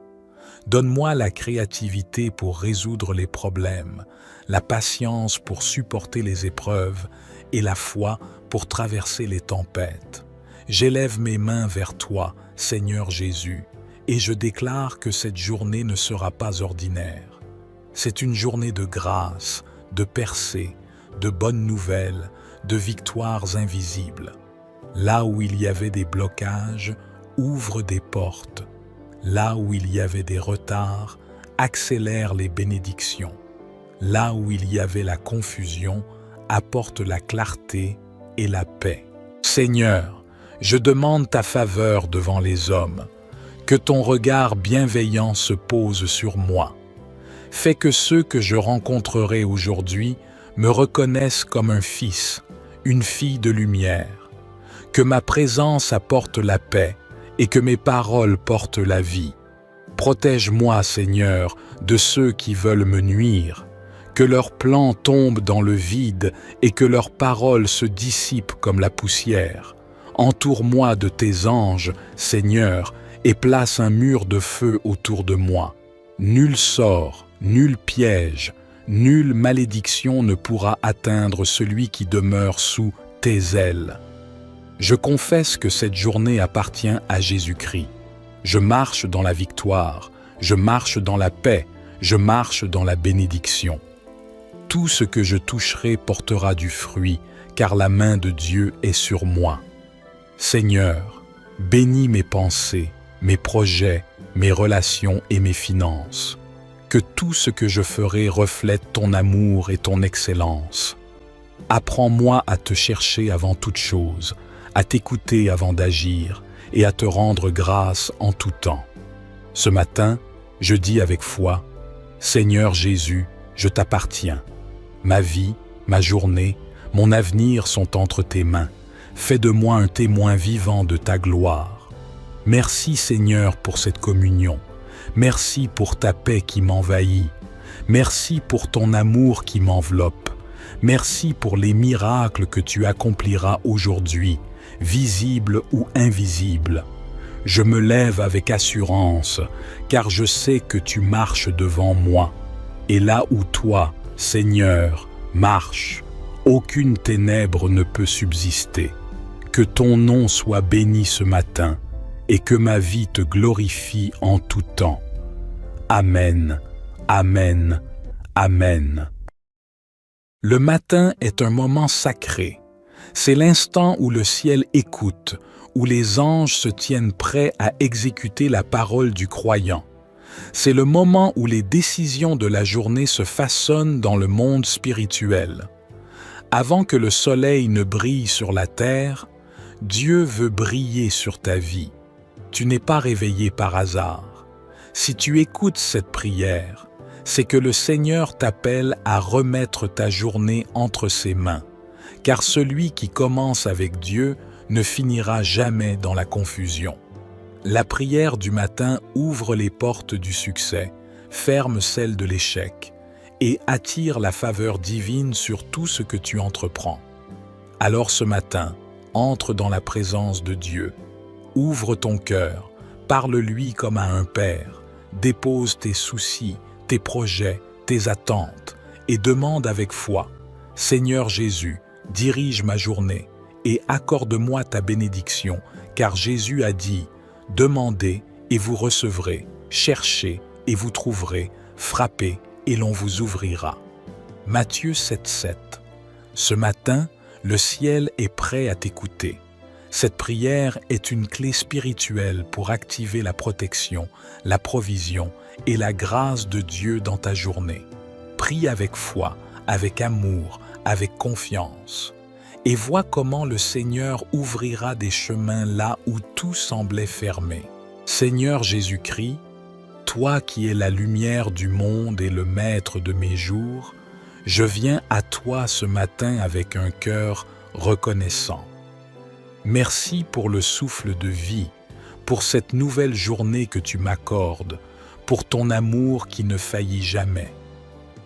Donne-moi la créativité pour résoudre les problèmes, la patience pour supporter les épreuves et la foi pour traverser les tempêtes. J'élève mes mains vers toi, Seigneur Jésus, et je déclare que cette journée ne sera pas ordinaire. C'est une journée de grâce, de percées, de bonnes nouvelles, de victoires invisibles. Là où il y avait des blocages, ouvre des portes. Là où il y avait des retards, accélère les bénédictions. Là où il y avait la confusion, apporte la clarté et la paix. Seigneur, je demande ta faveur devant les hommes, que ton regard bienveillant se pose sur moi. Fais que ceux que je rencontrerai aujourd'hui me reconnaissent comme un fils, une fille de lumière. Que ma présence apporte la paix et que mes paroles portent la vie. Protège-moi, Seigneur, de ceux qui veulent me nuire. Que leurs plans tombent dans le vide et que leurs paroles se dissipent comme la poussière. Entoure-moi de tes anges, Seigneur, et place un mur de feu autour de moi. Nul sort, nul piège, nulle malédiction ne pourra atteindre celui qui demeure sous tes ailes. Je confesse que cette journée appartient à Jésus-Christ. Je marche dans la victoire, je marche dans la paix, je marche dans la bénédiction. Tout ce que je toucherai portera du fruit, car la main de Dieu est sur moi. Seigneur, bénis mes pensées, mes projets, mes relations et mes finances. Que tout ce que je ferai reflète ton amour et ton excellence. Apprends-moi à te chercher avant toute chose, à t'écouter avant d'agir et à te rendre grâce en tout temps. Ce matin, je dis avec foi, Seigneur Jésus, je t'appartiens. Ma vie, ma journée, mon avenir sont entre tes mains. Fais de moi un témoin vivant de ta gloire. Merci Seigneur pour cette communion. Merci pour ta paix qui m'envahit. Merci pour ton amour qui m'enveloppe. Merci pour les miracles que tu accompliras aujourd'hui, visibles ou invisibles. Je me lève avec assurance, car je sais que tu marches devant moi. Et là où toi, Seigneur, marche, aucune ténèbre ne peut subsister. Que ton nom soit béni ce matin et que ma vie te glorifie en tout temps. Amen, Amen, Amen. Le matin est un moment sacré. C'est l'instant où le ciel écoute, où les anges se tiennent prêts à exécuter la parole du croyant. C'est le moment où les décisions de la journée se façonnent dans le monde spirituel. Avant que le soleil ne brille sur la terre, Dieu veut briller sur ta vie. Tu n'es pas réveillé par hasard. Si tu écoutes cette prière, c'est que le Seigneur t'appelle à remettre ta journée entre ses mains, car celui qui commence avec Dieu ne finira jamais dans la confusion. La prière du matin ouvre les portes du succès, ferme celles de l'échec et attire la faveur divine sur tout ce que tu entreprends. Alors ce matin, entre dans la présence de Dieu, ouvre ton cœur, parle-lui comme à un père, dépose tes soucis, tes projets, tes attentes et demande avec foi, « Seigneur Jésus, dirige ma journée et accorde-moi ta bénédiction, car Jésus a dit, « Demandez et vous recevrez, cherchez et vous trouverez, frappez et l'on vous ouvrira. » Matthieu 7,7. Ce matin, le ciel est prêt à t'écouter. Cette prière est une clé spirituelle pour activer la protection, la provision et la grâce de Dieu dans ta journée. Prie avec foi, avec amour, avec confiance. Et vois comment le Seigneur ouvrira des chemins là où tout semblait fermé. Seigneur Jésus-Christ, toi qui es la lumière du monde et le maître de mes jours, je viens à toi ce matin avec un cœur reconnaissant. Merci pour le souffle de vie, pour cette nouvelle journée que tu m'accordes, pour ton amour qui ne faillit jamais.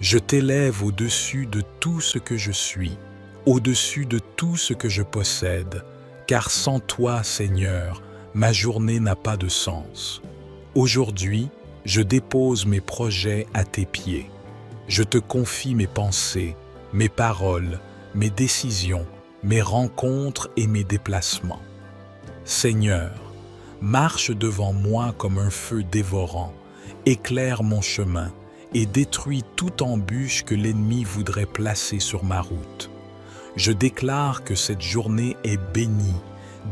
Je t'élève au-dessus de tout ce que je suis, au-dessus de tout ce que je possède, car sans toi, Seigneur, ma journée n'a pas de sens. Aujourd'hui, je dépose mes projets à tes pieds. Je te confie mes pensées, mes paroles, mes décisions, mes rencontres et mes déplacements. Seigneur, marche devant moi comme un feu dévorant, éclaire mon chemin et détruis toute embûche que l'ennemi voudrait placer sur ma route. Je déclare que cette journée est bénie,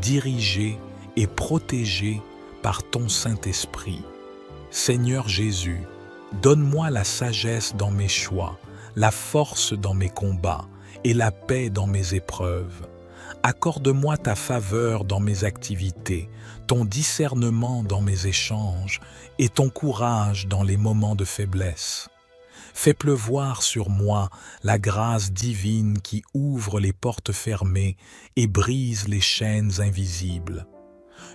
dirigée et protégée par ton Saint-Esprit. Seigneur Jésus, donne-moi la sagesse dans mes choix, la force dans mes combats et la paix dans mes épreuves. Accorde-moi ta faveur dans mes activités, ton discernement dans mes échanges et ton courage dans les moments de faiblesse. Fais pleuvoir sur moi la grâce divine qui ouvre les portes fermées et brise les chaînes invisibles.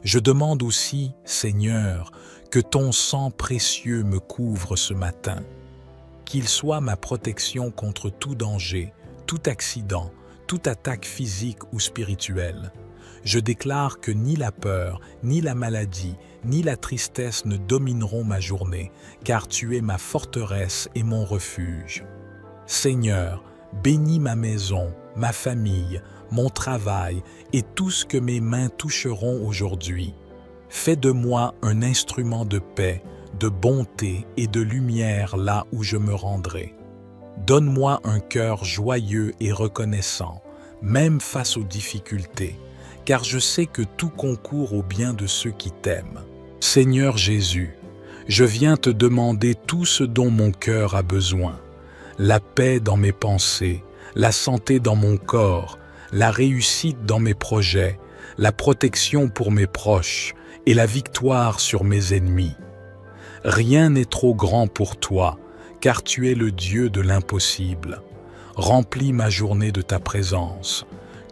Je demande aussi, Seigneur, que ton sang précieux me couvre ce matin, qu'il soit ma protection contre tout danger, tout accident, toute attaque physique ou spirituelle. Je déclare que ni la peur, ni la maladie, ni la tristesse ne domineront ma journée, car tu es ma forteresse et mon refuge. Seigneur, bénis ma maison, ma famille, mon travail et tout ce que mes mains toucheront aujourd'hui. Fais de moi un instrument de paix, de bonté et de lumière là où je me rendrai. Donne-moi un cœur joyeux et reconnaissant, même face aux difficultés, car je sais que tout concourt au bien de ceux qui t'aiment. Seigneur Jésus, je viens te demander tout ce dont mon cœur a besoin, la paix dans mes pensées, la santé dans mon corps, la réussite dans mes projets, la protection pour mes proches et la victoire sur mes ennemis. Rien n'est trop grand pour toi, car tu es le Dieu de l'impossible. Remplis ma journée de ta présence,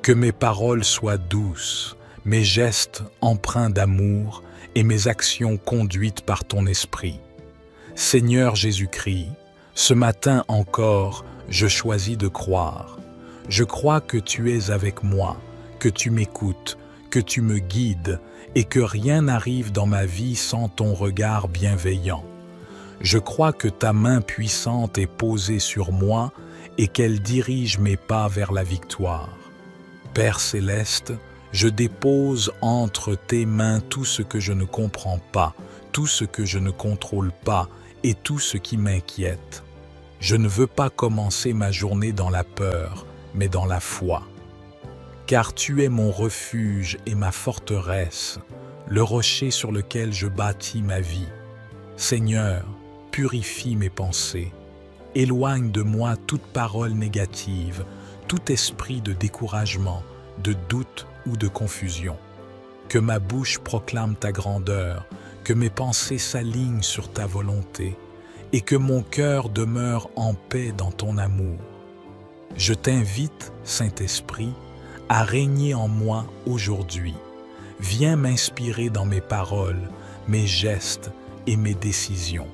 que mes paroles soient douces, mes gestes empreints d'amour et mes actions conduites par ton esprit. Seigneur Jésus-Christ, ce matin encore, je choisis de croire. Je crois que tu es avec moi, que tu m'écoutes, que tu me guides et que rien n'arrive dans ma vie sans ton regard bienveillant. Je crois que ta main puissante est posée sur moi et qu'elle dirige mes pas vers la victoire. Père céleste, je dépose entre tes mains tout ce que je ne comprends pas, tout ce que je ne contrôle pas et tout ce qui m'inquiète. Je ne veux pas commencer ma journée dans la peur, mais dans la foi. Car tu es mon refuge et ma forteresse, le rocher sur lequel je bâtis ma vie. Seigneur, purifie mes pensées. Éloigne de moi toute parole négative, tout esprit de découragement, de doute ou de confusion. Que ma bouche proclame ta grandeur, que mes pensées s'alignent sur ta volonté, et que mon cœur demeure en paix dans ton amour. Je t'invite, Saint-Esprit, à régner en moi aujourd'hui. Viens m'inspirer dans mes paroles, mes gestes et mes décisions.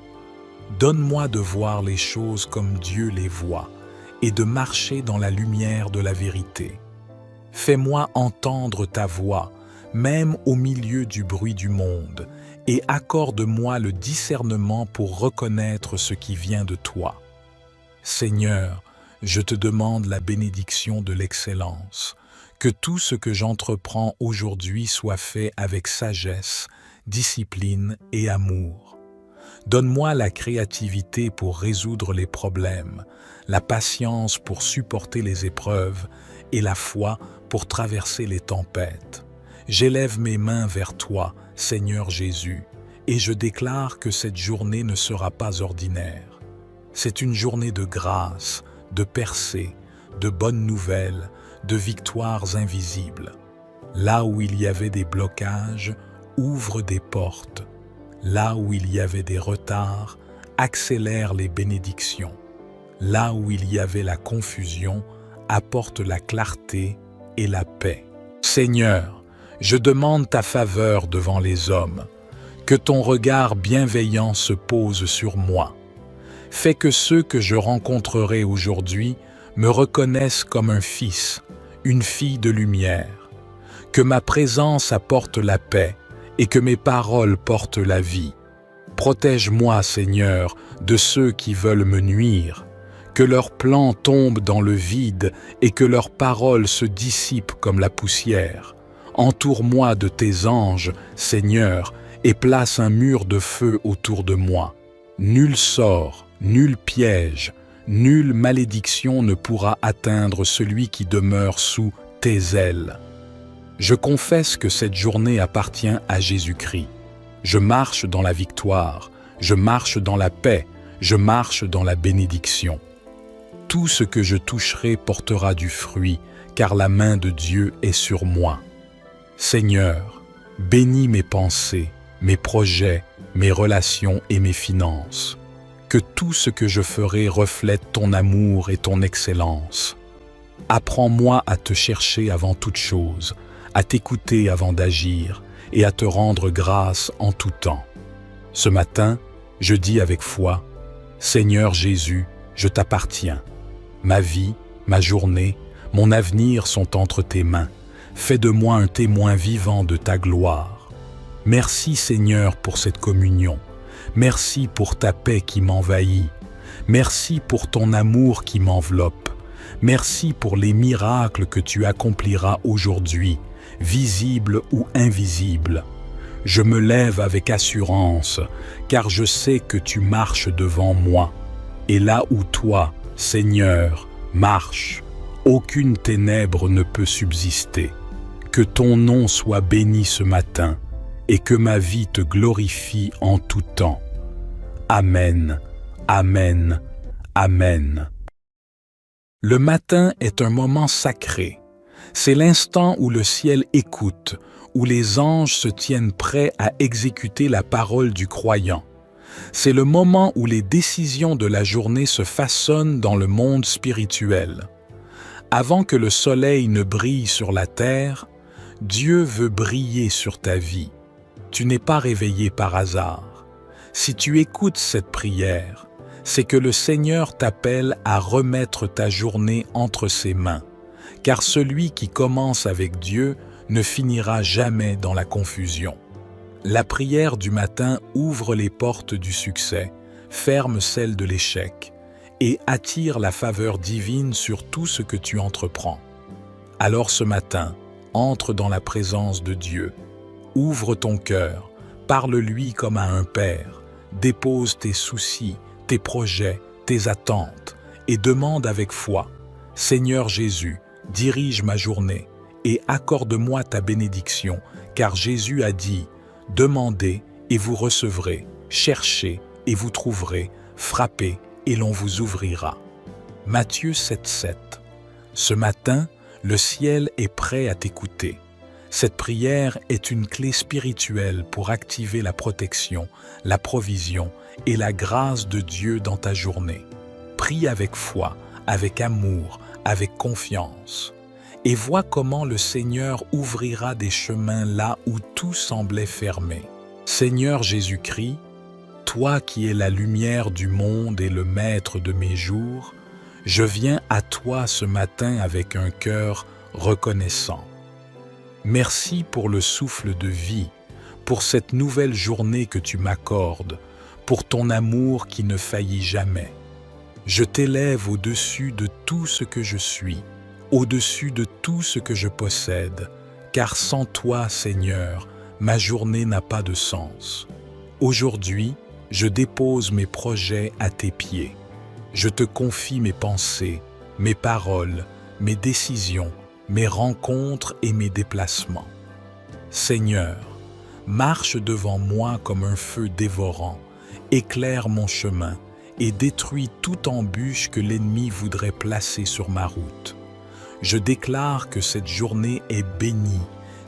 Donne-moi de voir les choses comme Dieu les voit et de marcher dans la lumière de la vérité. Fais-moi entendre ta voix, même au milieu du bruit du monde, et accorde-moi le discernement pour reconnaître ce qui vient de toi. Seigneur, je te demande la bénédiction de l'excellence, que tout ce que j'entreprends aujourd'hui soit fait avec sagesse, discipline et amour. Donne-moi la créativité pour résoudre les problèmes, la patience pour supporter les épreuves et la foi pour traverser les tempêtes. J'élève mes mains vers toi, Seigneur Jésus, et je déclare que cette journée ne sera pas ordinaire. C'est une journée de grâce, de percées, de bonnes nouvelles, de victoires invisibles. Là où il y avait des blocages, ouvre des portes. Là où il y avait des retards, accélère les bénédictions. Là où il y avait la confusion, apporte la clarté et la paix. Seigneur, je demande ta faveur devant les hommes, que ton regard bienveillant se pose sur moi. Fais que ceux que je rencontrerai aujourd'hui me reconnaissent comme un fils, une fille de lumière. Que ma présence apporte la paix et que mes paroles portent la vie. Protège-moi, Seigneur, de ceux qui veulent me nuire. Que leurs plans tombent dans le vide et que leurs paroles se dissipent comme la poussière. Entoure-moi de tes anges, Seigneur, et place un mur de feu autour de moi. Nul sort, nul piège, nulle malédiction ne pourra atteindre celui qui demeure sous tes ailes. Je confesse que cette journée appartient à Jésus-Christ. Je marche dans la victoire, je marche dans la paix, je marche dans la bénédiction. Tout ce que je toucherai portera du fruit, car la main de Dieu est sur moi. Seigneur, bénis mes pensées, mes projets, mes relations et mes finances. Que tout ce que je ferai reflète ton amour et ton excellence. Apprends-moi à te chercher avant toute chose, à t'écouter avant d'agir et à te rendre grâce en tout temps. Ce matin, je dis avec foi, Seigneur Jésus, je t'appartiens. Ma vie, ma journée, mon avenir sont entre tes mains. Fais de moi un témoin vivant de ta gloire. Merci Seigneur pour cette communion. Merci pour ta paix qui m'envahit. Merci pour ton amour qui m'enveloppe. Merci pour les miracles que tu accompliras aujourd'hui, visibles ou invisibles. Je me lève avec assurance, car je sais que tu marches devant moi. Et là où toi, Seigneur, marches, aucune ténèbre ne peut subsister. Que ton nom soit béni ce matin, et que ma vie te glorifie en tout temps. Amen, Amen, Amen. Le matin est un moment sacré. C'est l'instant où le ciel écoute, où les anges se tiennent prêts à exécuter la parole du croyant. C'est le moment où les décisions de la journée se façonnent dans le monde spirituel. Avant que le soleil ne brille sur la terre, Dieu veut briller sur ta vie. Tu n'es pas réveillé par hasard. Si tu écoutes cette prière, c'est que le Seigneur t'appelle à remettre ta journée entre ses mains, car celui qui commence avec Dieu ne finira jamais dans la confusion. La prière du matin ouvre les portes du succès, ferme celles de l'échec, et attire la faveur divine sur tout ce que tu entreprends. Alors ce matin, entre dans la présence de Dieu. Ouvre ton cœur, parle-lui comme à un père, dépose tes soucis, tes projets, tes attentes et demande avec foi, « Seigneur Jésus, dirige ma journée et accorde-moi ta bénédiction, car Jésus a dit, « Demandez et vous recevrez, cherchez et vous trouverez, frappez et l'on vous ouvrira. » Matthieu 7,7. Ce matin, le ciel est prêt à t'écouter. Cette prière est une clé spirituelle pour activer la protection, la provision et la grâce de Dieu dans ta journée. Prie avec foi, avec amour, avec confiance. Et vois comment le Seigneur ouvrira des chemins là où tout semblait fermé. Seigneur Jésus-Christ, toi qui es la lumière du monde et le maître de mes jours, je viens à toi ce matin avec un cœur reconnaissant. Merci pour le souffle de vie, pour cette nouvelle journée que tu m'accordes, pour ton amour qui ne faillit jamais. Je t'élève au-dessus de tout ce que je suis, au-dessus de tout ce que je possède, car sans toi, Seigneur, ma journée n'a pas de sens. Aujourd'hui, je dépose mes projets à tes pieds. Je te confie mes pensées, mes paroles, mes décisions, mes rencontres et mes déplacements. Seigneur, marche devant moi comme un feu dévorant, éclaire mon chemin et détruis toute embûche que l'ennemi voudrait placer sur ma route. Je déclare que cette journée est bénie,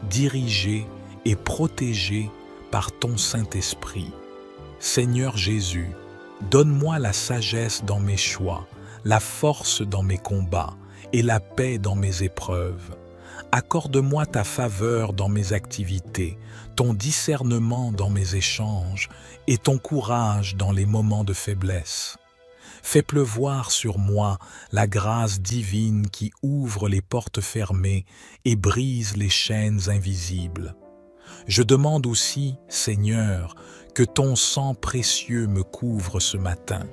dirigée et protégée par ton Saint-Esprit. Seigneur Jésus, donne-moi la sagesse dans mes choix, la force dans mes combats et la paix dans mes épreuves. Accorde-moi ta faveur dans mes activités, ton discernement dans mes échanges et ton courage dans les moments de faiblesse. Fais pleuvoir sur moi la grâce divine qui ouvre les portes fermées et brise les chaînes invisibles. Je demande aussi, Seigneur, que ton sang précieux me couvre ce matin,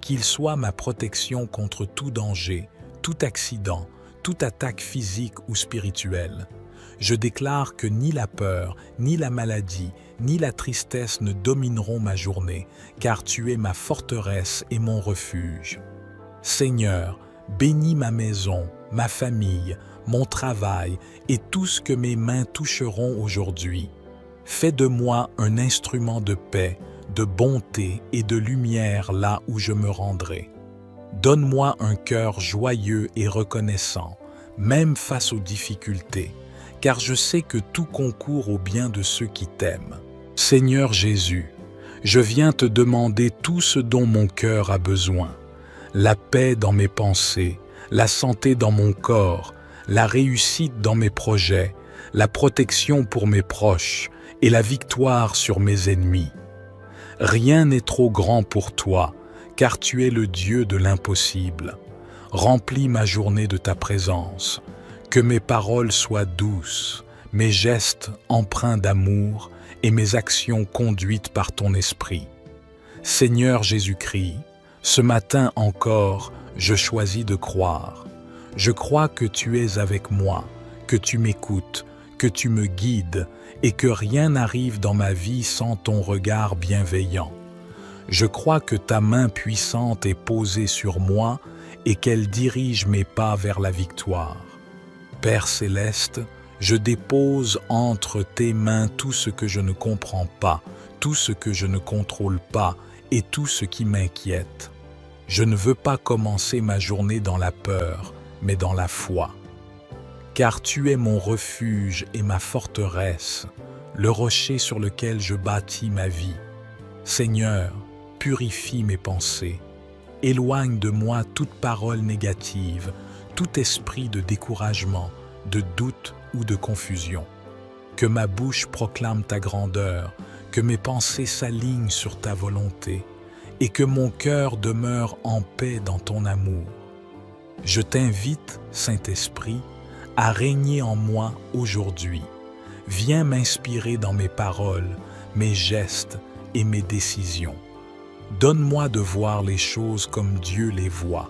qu'il soit ma protection contre tout danger, tout accident, toute attaque physique ou spirituelle. Je déclare que ni la peur, ni la maladie, ni la tristesse ne domineront ma journée, car tu es ma forteresse et mon refuge. Seigneur, bénis ma maison, ma famille, mon travail et tout ce que mes mains toucheront aujourd'hui. Fais de moi un instrument de paix, de bonté et de lumière là où je me rendrai. Donne-moi un cœur joyeux et reconnaissant, même face aux difficultés, car je sais que tout concourt au bien de ceux qui t'aiment. Seigneur Jésus, je viens te demander tout ce dont mon cœur a besoin, la paix dans mes pensées, la santé dans mon corps, la réussite dans mes projets, la protection pour mes proches et la victoire sur mes ennemis. Rien n'est trop grand pour toi, car tu es le Dieu de l'impossible. Remplis ma journée de ta présence, que mes paroles soient douces, mes gestes empreints d'amour et mes actions conduites par ton esprit. Seigneur Jésus-Christ, ce matin encore, je choisis de croire. Je crois que tu es avec moi, que tu m'écoutes, que tu me guides et que rien n'arrive dans ma vie sans ton regard bienveillant. Je crois que ta main puissante est posée sur moi et qu'elle dirige mes pas vers la victoire. Père céleste, je dépose entre tes mains tout ce que je ne comprends pas, tout ce que je ne contrôle pas et tout ce qui m'inquiète. Je ne veux pas commencer ma journée dans la peur, mais dans la foi. Car tu es mon refuge et ma forteresse, le rocher sur lequel je bâtis ma vie. Seigneur, purifie mes pensées. Éloigne de moi toute parole négative, tout esprit de découragement, de doute ou de confusion. Que ma bouche proclame ta grandeur, que mes pensées s'alignent sur ta volonté et que mon cœur demeure en paix dans ton amour. Je t'invite, Saint-Esprit, à régner en moi aujourd'hui. Viens m'inspirer dans mes paroles, mes gestes et mes décisions. Donne-moi de voir les choses comme Dieu les voit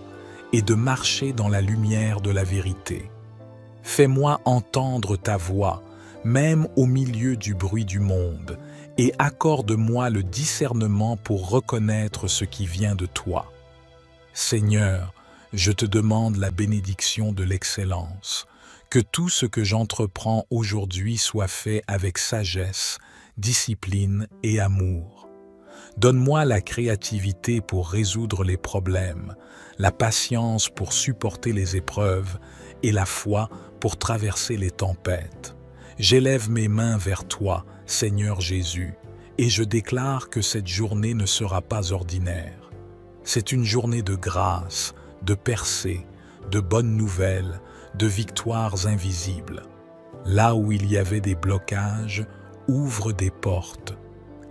et de marcher dans la lumière de la vérité. Fais-moi entendre ta voix, même au milieu du bruit du monde, et accorde-moi le discernement pour reconnaître ce qui vient de toi. Seigneur, je te demande la bénédiction de l'excellence, que tout ce que j'entreprends aujourd'hui soit fait avec sagesse, discipline et amour. Donne-moi la créativité pour résoudre les problèmes, la patience pour supporter les épreuves et la foi pour traverser les tempêtes. J'élève mes mains vers toi, Seigneur Jésus, et je déclare que cette journée ne sera pas ordinaire. C'est une journée de grâce, de percées, de bonnes nouvelles, de victoires invisibles. Là où il y avait des blocages, ouvre des portes.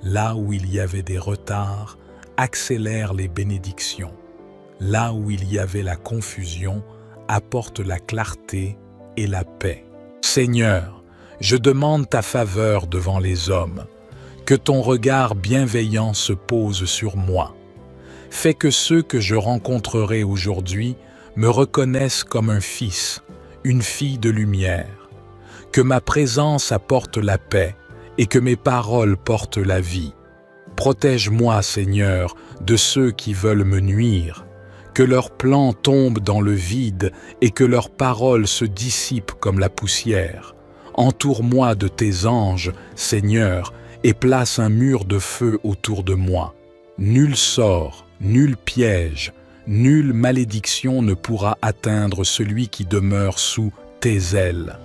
Là où il y avait des retards, accélère les bénédictions. Là où il y avait la confusion, apporte la clarté et la paix. Seigneur, je demande ta faveur devant les hommes, que ton regard bienveillant se pose sur moi. Fais que ceux que je rencontrerai aujourd'hui me reconnaissent comme un fils, une fille de lumière. Que ma présence apporte la paix et que mes paroles portent la vie. Protège-moi, Seigneur, de ceux qui veulent me nuire. Que leurs plans tombent dans le vide et que leurs paroles se dissipent comme la poussière. Entoure-moi de tes anges, Seigneur, et place un mur de feu autour de moi. Nul sort, nul piège, nulle malédiction ne pourra atteindre celui qui demeure sous tes ailes.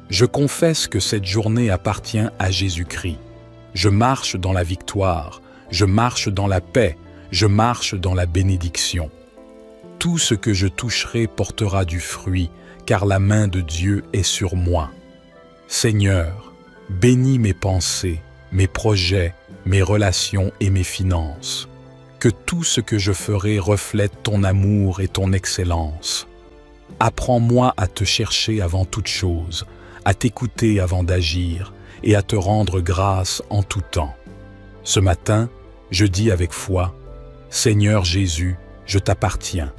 Je confesse que cette journée appartient à Jésus-Christ. Je marche dans la victoire, je marche dans la paix, je marche dans la bénédiction. Tout ce que je toucherai portera du fruit, car la main de Dieu est sur moi. Seigneur, bénis mes pensées, mes projets, mes relations et mes finances. Que tout ce que je ferai reflète ton amour et ton excellence. Apprends-moi à te chercher avant toute chose, à t'écouter avant d'agir et à te rendre grâce en tout temps. Ce matin, je dis avec foi, Seigneur Jésus, je t'appartiens.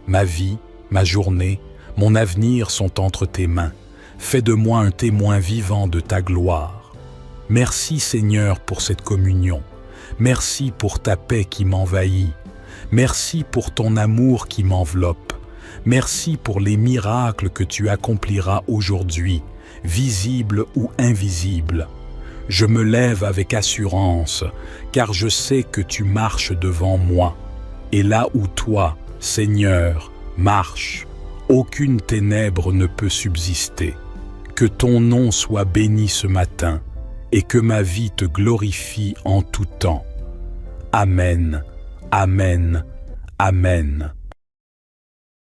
Ma vie, ma journée, mon avenir sont entre tes mains. Fais de moi un témoin vivant de ta gloire. Merci Seigneur pour cette communion. Merci pour ta paix qui m'envahit. Merci pour ton amour qui m'enveloppe. Merci pour les miracles que tu accompliras aujourd'hui, visibles ou invisibles. Je me lève avec assurance, car je sais que tu marches devant moi. Et là où toi, Seigneur, marches, aucune ténèbre ne peut subsister. Que ton nom soit béni ce matin, et que ma vie te glorifie en tout temps. Amen, Amen, Amen.